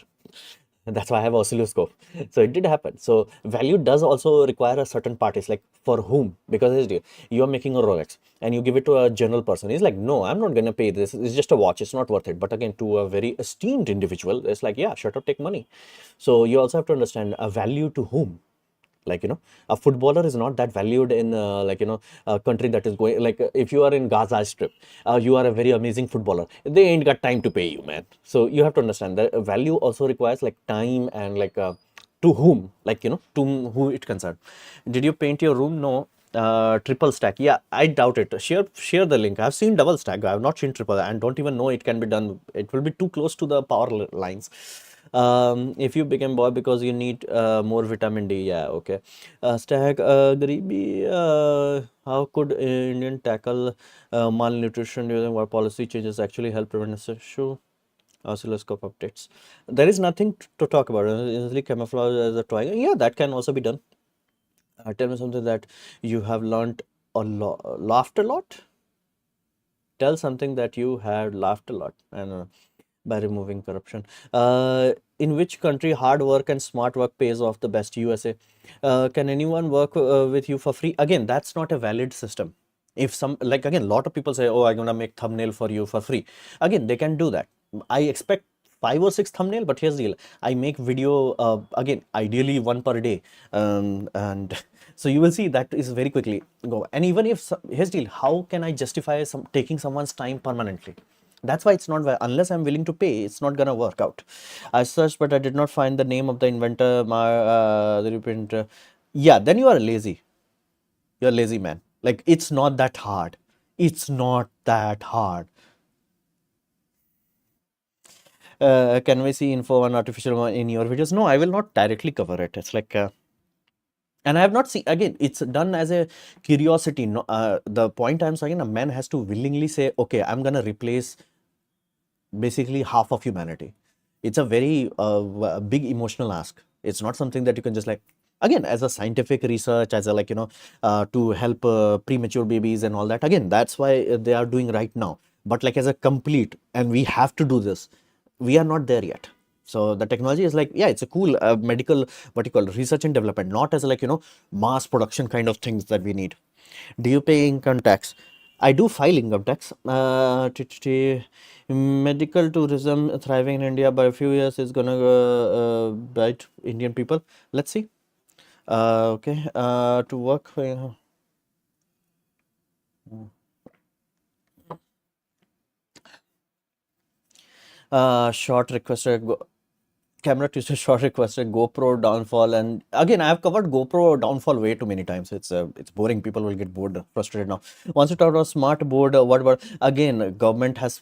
And that's why I have oscilloscope. So it did happen. So value does also require a certain parties, like for whom? Because you are making a Rolex and you give it to a general person. He's like, no, I'm not gonna pay this. It's just a watch. It's not worth it. But again, to a very esteemed individual, it's like, yeah, shut up, take money. So you also have to understand a value to whom. Like, a footballer is not that valued in like, a country that is going, like, if you are in Gaza Strip, you are a very amazing footballer, they ain't got time to pay you, man. So you have to understand that value also requires like time and like to whom, like, to who it concerned. Did you paint your room? No. Triple stack, yeah, I doubt it. Share the link. I've seen double stack, I have not seen triple, and don't even know it can be done. It will be too close to the power lines. If you became boy because you need more vitamin D, yeah, okay. Stag Garibi, how could Indian tackle malnutrition using what policy changes actually help prevent this issue? Oscilloscope updates. There is nothing to talk about. Easily camouflage as a toy. Yeah, that can also be done. Tell me something that you have learned a lot, laughed a lot. Tell something that you had laughed a lot and by removing corruption. In which country hard work and smart work pays off the best? USA. Can anyone work with you for free? Again, that's not a valid system. If some, like, again, a lot of people say, oh, I'm gonna make thumbnail for you for free. Again, they can do that. I expect 5 or 6 thumbnail, but here's the deal. I make video again, ideally one per day, and so you will see that is very quickly go. And even if here's the deal, how can I justify taking someone's time permanently? That's why it's not, unless I'm willing to pay, it's not gonna work out. I searched, but I did not find the name of the inventor. The reprinter. Yeah, then you are lazy. You're a lazy man. Like, it's not that hard. It's not that hard. Can we see info on artificial in your videos? No, I will not directly cover it. It's like, and I have not seen, again, it's done as a curiosity. No, the point I'm saying, a man has to willingly say, okay, I'm gonna replace basically half of humanity. It's a very big emotional ask. It's not something that you can just like, again, as a scientific research, as a like, to help premature babies and all that. Again, that's why they are doing right now. But like as a complete, and we have to do this, we are not there yet. So the technology is like, yeah, it's a cool medical, what you call research and development, not as like, mass production kind of things that we need. Do you pay income tax? I do file income tax. Medical tourism thriving in India by a few years is gonna bite Indian people. Let's see. Okay. To work. Short requested camera Tuesday short requested GoPro downfall, and again I have covered GoPro downfall way too many times. It's boring. People will get bored, frustrated now. Once you talk about smart board, what about again? Government has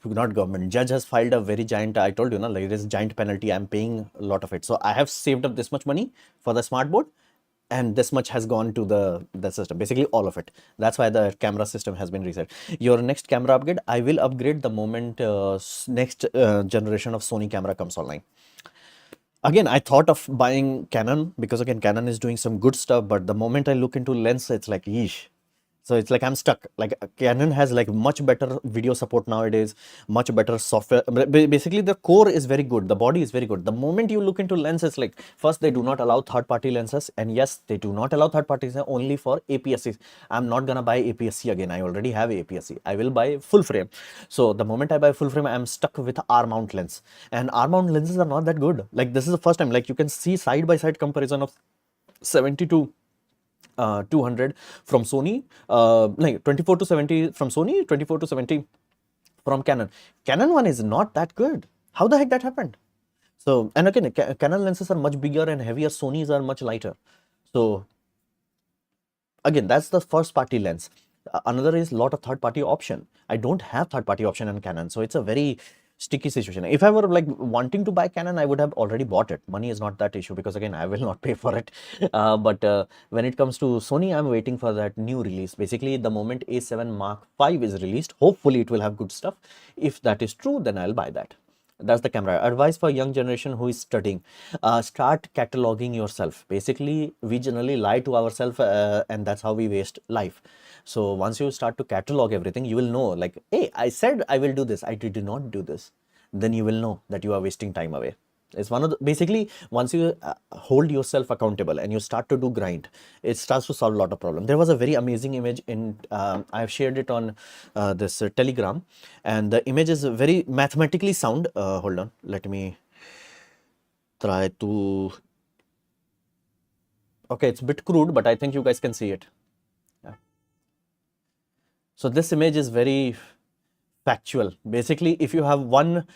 not government. Judge has filed a very giant. I told you, like this giant penalty. I'm paying a lot of it. So I have saved up this much money for the smart board. and this much has gone to the system, basically all of it. That's why the camera system has been reset. Your next camera upgrade, I will upgrade the moment next generation of Sony camera comes online. Again, I thought of buying Canon because again Canon is doing some good stuff, but the moment I look into lens, it's like yeesh. So it's like I'm stuck. Like Canon has like much better video support nowadays, much better software. Basically, the core is very good. The body is very good. The moment you look into lenses, like first they do not allow third-party lenses, and yes, they do not allow third parties only for APS-C. I'm not gonna buy APS-C again. I already have APS-C. I will buy full frame. So the moment I buy full frame, I'm stuck with R mount lens, and R mount lenses are not that good. Like this is the first time. Like you can see side by side comparison of 72 200 from Sony, like 24 to 70 from Sony, 24 to 70 from Canon. Canon one is not that good. How the heck that happened? So, and again, Canon lenses are much bigger and heavier. Sony's are much lighter. So, again, that's the first party lens. Another is lot of third party option. I don't have third party option in Canon, so it's a very sticky situation. If I were like wanting to buy Canon, I would have already bought it. Money is not that issue because again, I will not pay for it. But when it comes to Sony, I'm waiting for that new release. Basically, the moment A7 Mark V is released, hopefully it will have good stuff. If that is true, then I'll buy that. That's the camera. Advice for young generation who is studying: start cataloging yourself. Basically, we generally lie to ourselves, and that's how we waste life. So once you start to catalog everything, you will know like, hey, I said I will do this, I did not do this. Then you will know that you are wasting time away. It's one of the, basically, once you hold yourself accountable and you start to do grind, it starts to solve a lot of problems. There was a very amazing image in, I've shared it on this Telegram, and the image is very mathematically sound. Hold on, let me try to, okay, it's a bit crude, but I think you guys can see it. Yeah. So this image is very factual. Basically, if you have one,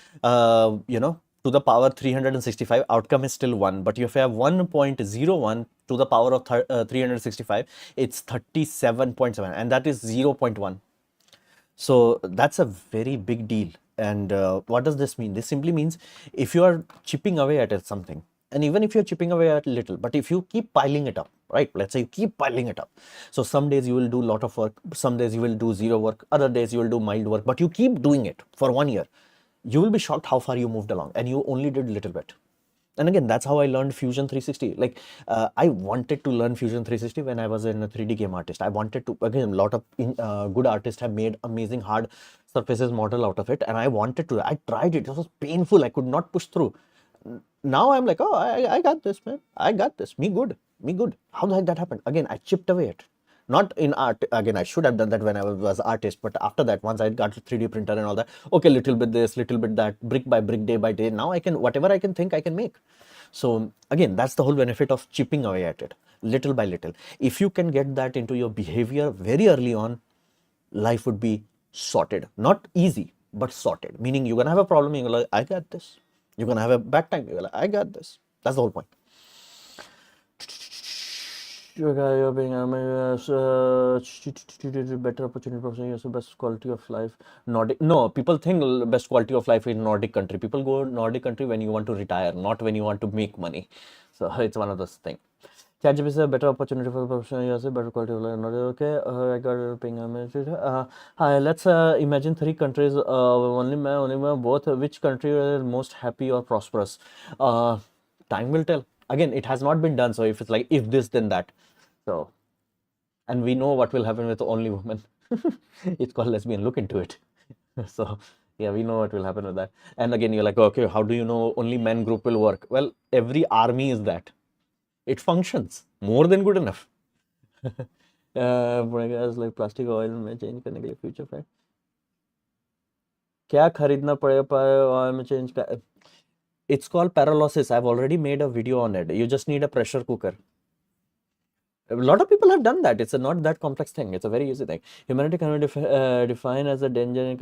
to the power 365, outcome is still 1. But if you have 1.01 to the power of 365, it's 37.7, and that is 0.1. So that's a very big deal. And what does this mean? This simply means if you are chipping away at something, and even if you're chipping away at little, but if you keep piling it up, right? Let's say you keep piling it up. So some days you will do a lot of work, some days you will do zero work, other days you will do mild work, but you keep doing it for 1 year. You will be shocked how far you moved along, and you only did little bit. And again, that's how I learned Fusion 360. Like I wanted to learn Fusion 360 when I was in a 3D game artist. I wanted to, again, a lot of good artists have made amazing hard surfaces model out of it. And I wanted to, I tried it. It was painful. I could not push through. Now I'm like, oh, I got this, man. I got this. Me good. Me good. How the heck that happened? Again, I chipped away it. Not in art. Again, I should have done that when I was artist. But after that, once I got a 3D printer and all that, okay, little bit this, little bit that, brick by brick, day by day. Now I can, whatever I can think, I can make. So again, that's the whole benefit of chipping away at it, little by little. If you can get that into your behavior very early on, life would be sorted. Not easy, but sorted. Meaning you're gonna have a problem, you're like, I got this. You're gonna have a bad time, you're like, I got this. That's the whole point. You're being better opportunity, professional, best quality of life. Nordic. No, people think best quality of life in Nordic country. People go Nordic country when you want to retire, not when you want to make money. So it's one of those things. ChatGPT is a better opportunity for professional, yes, better quality of life. Okay, I got a ping. Hi, let's imagine 3 countries. Only man, both. Which country is most happy or prosperous? Time will tell. Again, it has not been done. So if it's like if this, then that. So, and we know what will happen with only women. It's called lesbian. Look into it. So yeah, we know what will happen with that. And again, you're like, okay, how do you know only men group will work? Well, every army is that. It functions more than good enough. Like plastic oil में change करने के लिए future पे क्या खरीदना पड़ेगा oil में change का? It's called pyrolysis. I've already made a video on it. You just need a pressure cooker. A lot of people have done that. It's not that complex thing. It's a very easy thing. Humanity can be defined as a danger and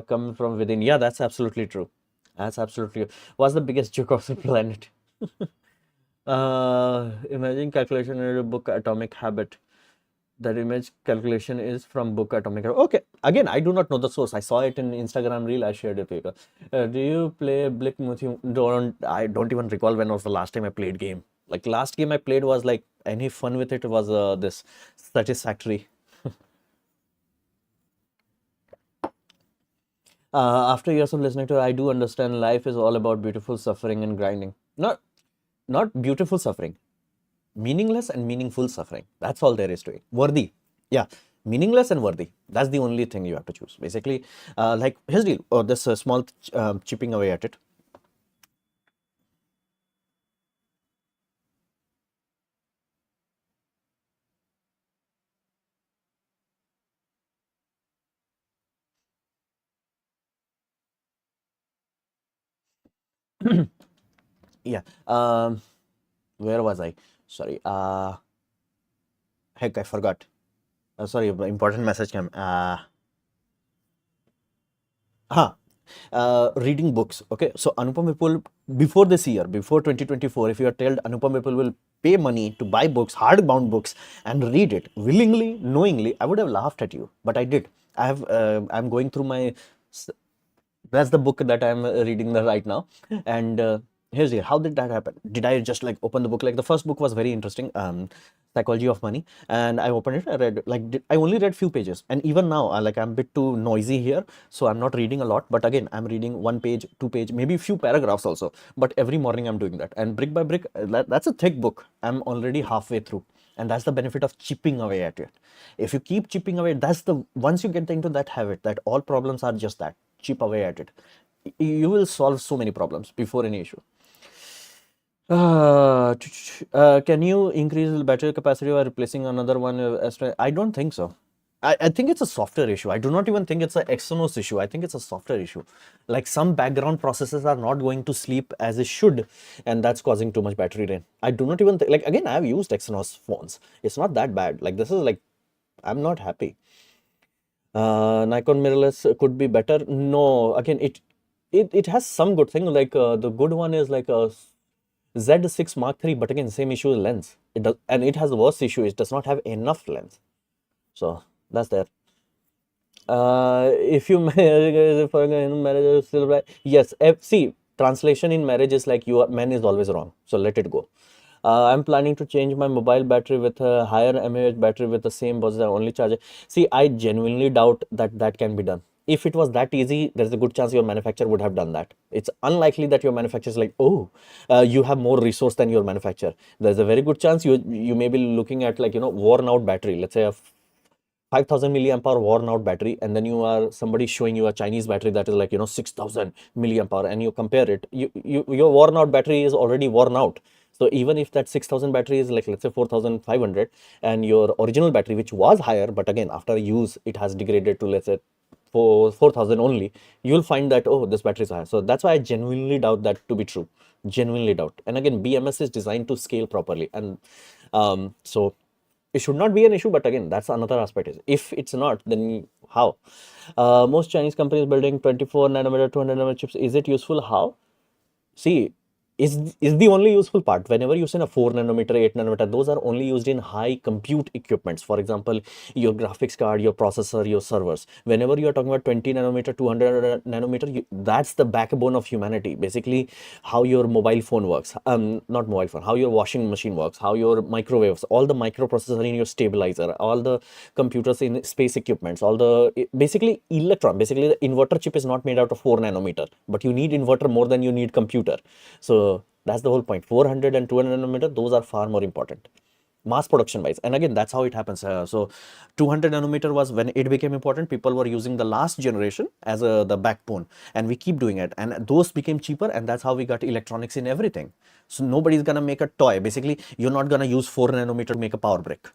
come from within. Yeah, that's absolutely true. That's absolutely true. What's the biggest joke of the planet? Imagine calculation in a book Atomic Habit. That image calculation is from book Atomic Habit. Okay, again, I do not know the source. I saw it in Instagram reel. I shared it with you. Do you play Blick Muthi? I don't even recall when was the last time I played game. Like last game I played was like any fun with it was this Satisfactory. After years of listening to it, I do understand life is all about beautiful suffering and grinding. Not beautiful suffering, meaningless and meaningful suffering. That's all there is to it. Worthy, yeah, meaningless and worthy. That's the only thing you have to choose. Basically, like here's the deal. Oh, this small chipping away at it. Yeah. Where was I? Sorry. Heck, I forgot. Sorry, important message came. Huh. Reading books. Okay, so Anupam people before this year, before 2024, if you are told Anupam people will pay money to buy books, hardbound books, and read it willingly, knowingly, I would have laughed at you, but I did. I'm going through my that's the book that I'm reading right now. And here's here. How did that happen? Did I just like open the book? Like the first book was very interesting, Psychology of Money, and I opened it. I read like I only read few pages, and even now, like I'm a bit too noisy here, so I'm not reading a lot. But again, I'm reading one page, two page, maybe few paragraphs also. But every morning I'm doing that, and brick by brick, that's a thick book. I'm already halfway through. And that's the benefit of chipping away at it. If you keep chipping away, that's the once you get into that habit, that all problems are just that, chip away at it, you will solve so many problems before any issue. Can you increase the battery capacity by replacing another one? I don't think so. I think it's a software issue. I do not even think it's an Exynos issue. I think it's a software issue. Like some background processes are not going to sleep as it should, and that's causing too much battery drain. I do not even think, like, again, I have used Exynos phones. It's not that bad. Like, this is like, I'm not happy. Nikon mirrorless could be better. No, again, it has some good thing. Like the good one is like a Z6 Mark III, but again, same issue with lens. It does, and it has the worst issue. It does not have enough lens. So that's there. If you marry for marriage is still right. Yes. See, translation in marriage is like you are, man is always wrong. So let it go. I'm planning to change my mobile battery with a higher mAh battery with the same buzz, the only charger. See, I genuinely doubt that that can be done. If it was that easy, there's a good chance your manufacturer would have done that. It's unlikely that your manufacturer is like, oh, you have more resource than your manufacturer. There's a very good chance you may be looking at like, worn out battery. Let's say a 5000 milliamp hour worn out battery, and then you are somebody showing you a Chinese battery that is like 6000 milliamp hour, and you compare it, your worn out battery is already worn out. So even if that 6000 battery is like, let's say 4500, and your original battery which was higher, but again after use it has degraded to, let's say, for 4000 only, you'll find that, oh, this battery is higher. So that's why I genuinely doubt that to be true. Genuinely doubt. And again, BMS is designed to scale properly, and so it should not be an issue. But again, that's another aspect. Is if it's not, then how? Most Chinese companies building 24 nanometer 200 nanometer chips, is it useful? How? See, is the only useful part. Whenever you send a 4 nanometer, 8 nanometer, those are only used in high compute equipments. For example, your graphics card, your processor, your servers. Whenever you are talking about 20 nanometer, 200 nanometer, that's the backbone of humanity. Basically, how your mobile phone works. Not mobile phone, how your washing machine works, how your microwaves, all the microprocessor in your stabilizer, all the computers in space equipments, all the basically electron. Basically, the inverter chip is not made out of 4 nanometer, but you need inverter more than you need computer. So that's the whole point. 400 and 200 nanometer, those are far more important mass production wise. And again, that's how it happens. So 200 nanometer was when it became important. People were using the last generation as the backbone, and we keep doing it, and those became cheaper, and that's how we got electronics in everything. So nobody's gonna make a toy. Basically, you're not gonna use 4 nanometer to make a power brick.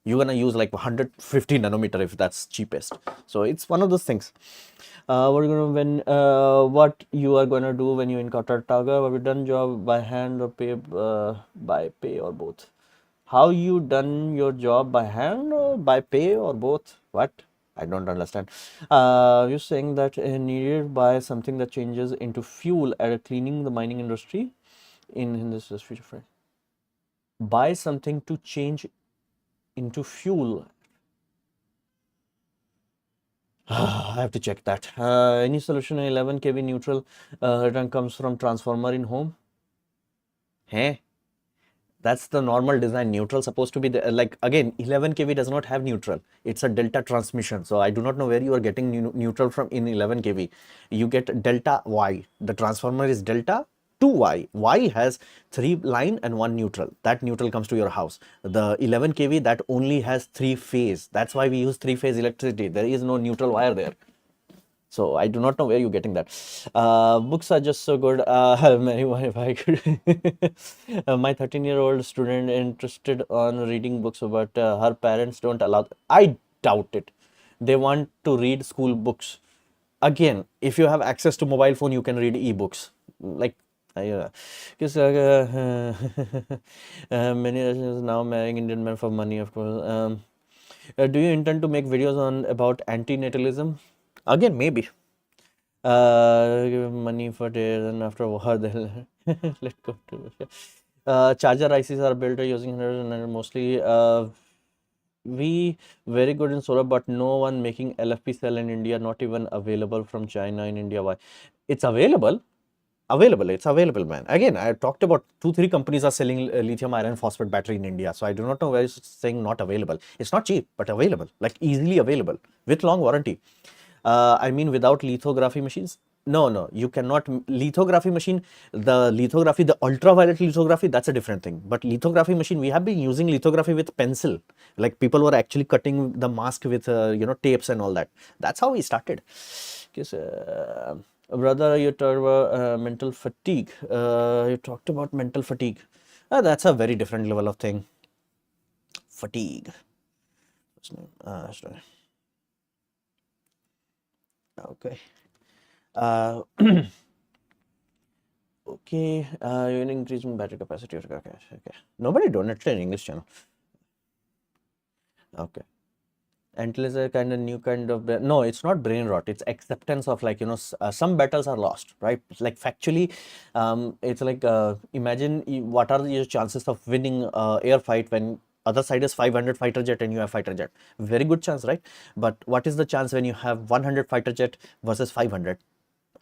You're gonna use like 150 nanometer if that's cheapest. So it's one of those things. What you are gonna do when you encounter Taga? Have you done job by hand or pay by pay or both? How you done your job by hand or by pay or both? What? I don't understand. You're saying that needed by something that changes into fuel at cleaning the mining industry in this future frame. Buy something to change into fuel. I have to check that. Any solution 11 kV neutral return comes from transformer in home? Hey, That's the normal design. Neutral supposed to be the, like, again, 11 kV does not have neutral. It's a delta transmission. So I do not know where you are getting neutral from in 11 kV. You get delta Y. The transformer is delta to Y. Y has 3 line and 1 neutral. That neutral comes to your house. The 11 kV, that only has 3 phase. That's why we use 3 phase electricity. There is no neutral wire there. So I do not know where you're getting that. Books are just so good. If I could, my 13-year-old student interested on reading books, but her parents don't allow. I doubt it. They want to read school books. Again, if you have access to mobile phone, you can read e-books. Like, because many Russians now marrying Indian men for money, of course. Do you intend to make videos on about anti-natalism? Again, maybe. Give money for days and after a while they'll let go to charger ICs are built using 100 and mostly we very good in solar, but no one making LFP cell in India, not even available from China in India. Why? It's available. It's available, man. Again, I talked about 2-3 companies are selling lithium iron phosphate battery in India. So I do not know where it's saying not available. It's not cheap, but available, like easily available with long warranty. I mean, without lithography machines. No, you cannot. Lithography machine, the lithography, the ultraviolet lithography, that's a different thing. But lithography machine, we have been using lithography with pencil. Like people were actually cutting the mask with, tapes and all that. That's how we started. Because, brother, you talked about mental fatigue. You talked about mental fatigue. That's a very different level of thing. Fatigue. Sorry. Okay. Okay. You increase in battery capacity. Okay. Nobody donated an English channel. Okay. Until is a kind of new kind of no, it's not brain rot. It's acceptance of, like, some battles are lost, right? It's like factually, it's like imagine what are your chances of winning air fight when other side is 500 fighter jet and you have fighter jet. Very good chance, right? But what is the chance when you have 100 fighter jet versus 500?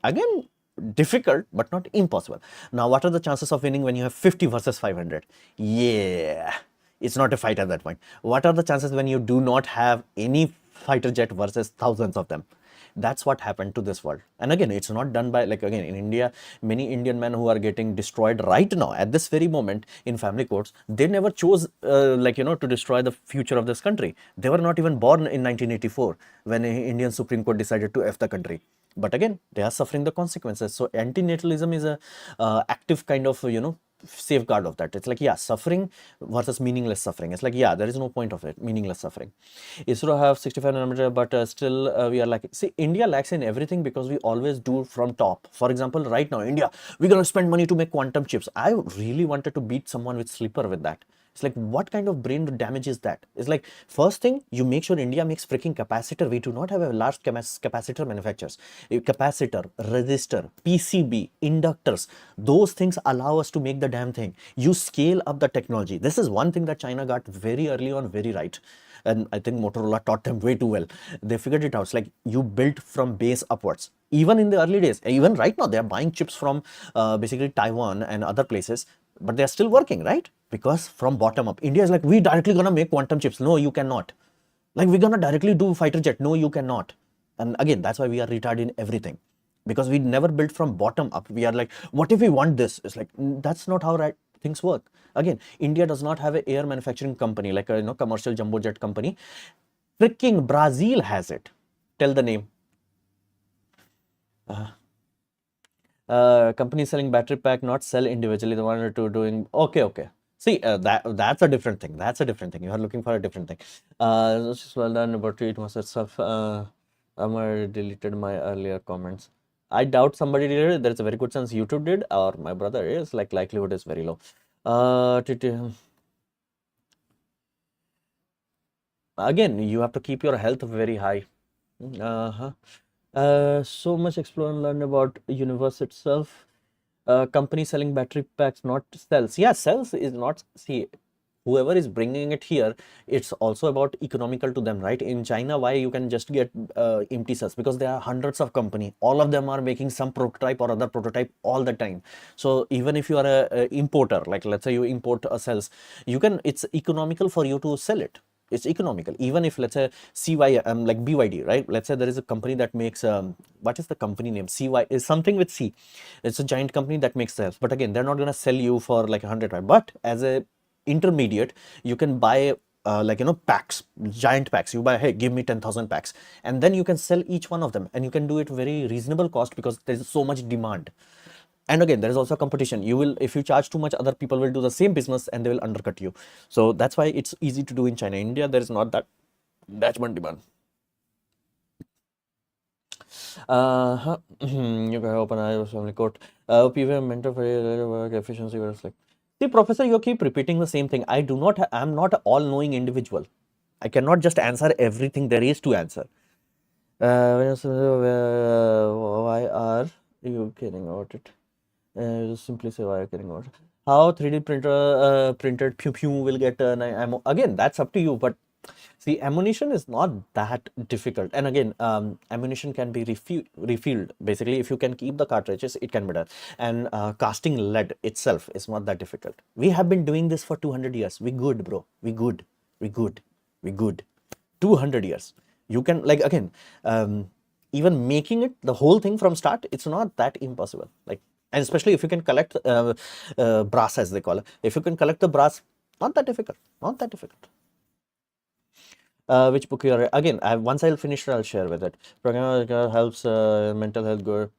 Again, difficult but not impossible. Now, what are the chances of winning when you have 50 versus 500? Yeah, it's not a fight at that point. What are the chances when you do not have any fighter jet versus thousands of them? That's what happened to this world. And again, it's not done by, like, again, in India, many Indian men who are getting destroyed right now at this very moment in family courts, they never chose to destroy the future of this country. They were not even born in 1984 when Indian Supreme Court decided to F the country. But again, they are suffering the consequences. So antinatalism is a active kind of safeguard of that. It's like, yeah, suffering versus meaningless suffering. It's like, yeah, there is no point of it, meaningless suffering. ISRO have 65 nanometer, but still we are like, see, India lacks in everything because we always do from top. For example, right now, India, we're going to spend money to make quantum chips. I really wanted to beat someone with slipper with that. It's like, what kind of brain damage is that? It's like, first thing, you make sure India makes freaking capacitor. We do not have a large capacitor manufacturers. A capacitor, resistor, PCB, inductors, those things allow us to make the damn thing. You scale up the technology. This is one thing that China got very early on, very right. And I think Motorola taught them way too well. They figured it out. It's like, you built from base upwards. Even in the early days, even right now, they're buying chips from basically Taiwan and other places, but they're still working, right? Because from bottom up, India is like, we directly gonna make quantum chips. No, you cannot. Like, we're gonna directly do fighter jet. No, you cannot. And again, that's why we are retarded in everything. Because we never built from bottom up. We are like, what if we want this? It's like, that's not how things work. Again, India does not have an air manufacturing company, like a commercial jumbo jet company. Freaking Brazil has it. Tell the name. Company selling battery pack, not sell individually. The one or two doing. Okay. See, that's a different thing. That's a different thing. You are looking for a different thing. Just well done about it was itself. Amar deleted my earlier comments. I doubt somebody did it. There's a very good chance YouTube did, or my brother is. Like, likelihood is very low. Again, you have to keep your health very high. So much explore and learn about universe itself. Company selling battery packs, not cells. Yeah, cells is not. See, whoever is bringing it here, it's also about economical to them, right? In China, why you can just get empty cells? Because there are hundreds of company, all of them are making some prototype or other prototype all the time. So even if you are a importer, like let's say you import cells, you can, it's economical for you to sell it. It's economical. Even if let's say CY, like BYD, right? Let's say there is a company that makes, what is the company name? CY is something with C. It's a giant company that makes cells. But again, they're not going to sell you for like 100, right? But as a intermediate, you can buy like, you know, packs, giant packs. You buy, hey, give me 10,000 packs. And then you can sell each one of them. And you can do it very reasonable cost because there's so much demand. And again, there is also competition. You will, if you charge too much, other people will do the same business and they will undercut you. So that's why it's easy to do in China. India, there is not that much demand. You can open I was only quote. People mentor for your work efficiency was like. See, Professor, you keep repeating the same thing. I do not. I'm not an all-knowing individual. I cannot just answer everything there is to answer. Why are you caring about it? Just simply say why are you caring about it. How 3D printer printed pew pew will get ammo? Again, that's up to you. But see, ammunition is not that difficult. And again, ammunition can be refilled. Basically, if you can keep the cartridges, it can be done. And casting lead itself is not that difficult. We have been doing this for 200 years. We good, bro. We good. We good. We good. 200 years. You can, like, again, even making it, the whole thing from start, it's not that impossible. Like, and especially if you can collect brass, as they call it. If you can collect the brass, not that difficult. Not that difficult. Which book you are again? Once I'll finish, I'll share with it. Program helps mental health go.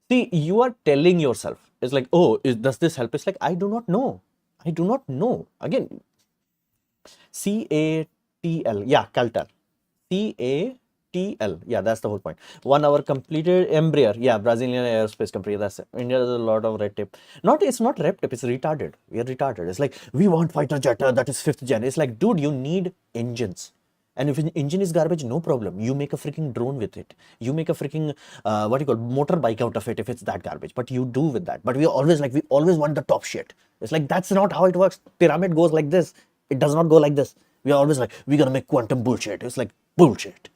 See, you are telling yourself. It's like, oh, does this help? It's like, I do not know. I do not know. Again, CATL. Yeah, Caltel. CATL. Yeah, that's the whole point. 1 hour completed. Embraer. Yeah, Brazilian aerospace company. That's it. India has a lot of red tape. It's not red tape. It's retarded. We are retarded. It's like, we want fighter jet that is 5th gen. It's like, dude, you need engines. And if an engine is garbage, no problem. You make a freaking drone with it. You make a freaking, what do you call, motorbike out of it if it's that garbage. But you do with that. But we always like, we always want the top shit. It's like, that's not how it works. Pyramid goes like this. It does not go like this. We are always like, we're going to make quantum bullshit. It's like, bullshit.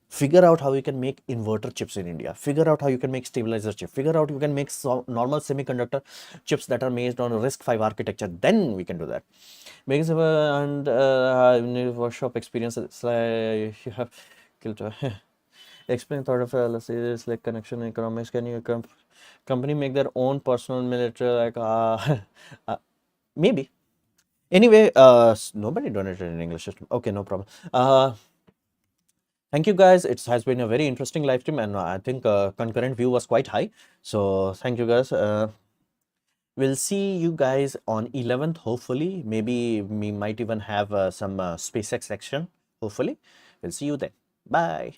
Figure out how you can make inverter chips in India. Figure out how you can make stabilizer chip. Figure out you can make normal semiconductor chips that are based on RISC-V architecture. Then we can do that. Making and workshop experience. It's like you have killed. Explain thought of let's say it's like connection economics. Can you company make their own personal military like maybe. Anyway, nobody donated in English system. Okay, no problem. Thank you guys. It has been a very interesting live stream, and I think concurrent view was quite high. So thank you guys. We'll see you guys on 11th. Hopefully, maybe we might even have some SpaceX section. Hopefully, we'll see you then. Bye.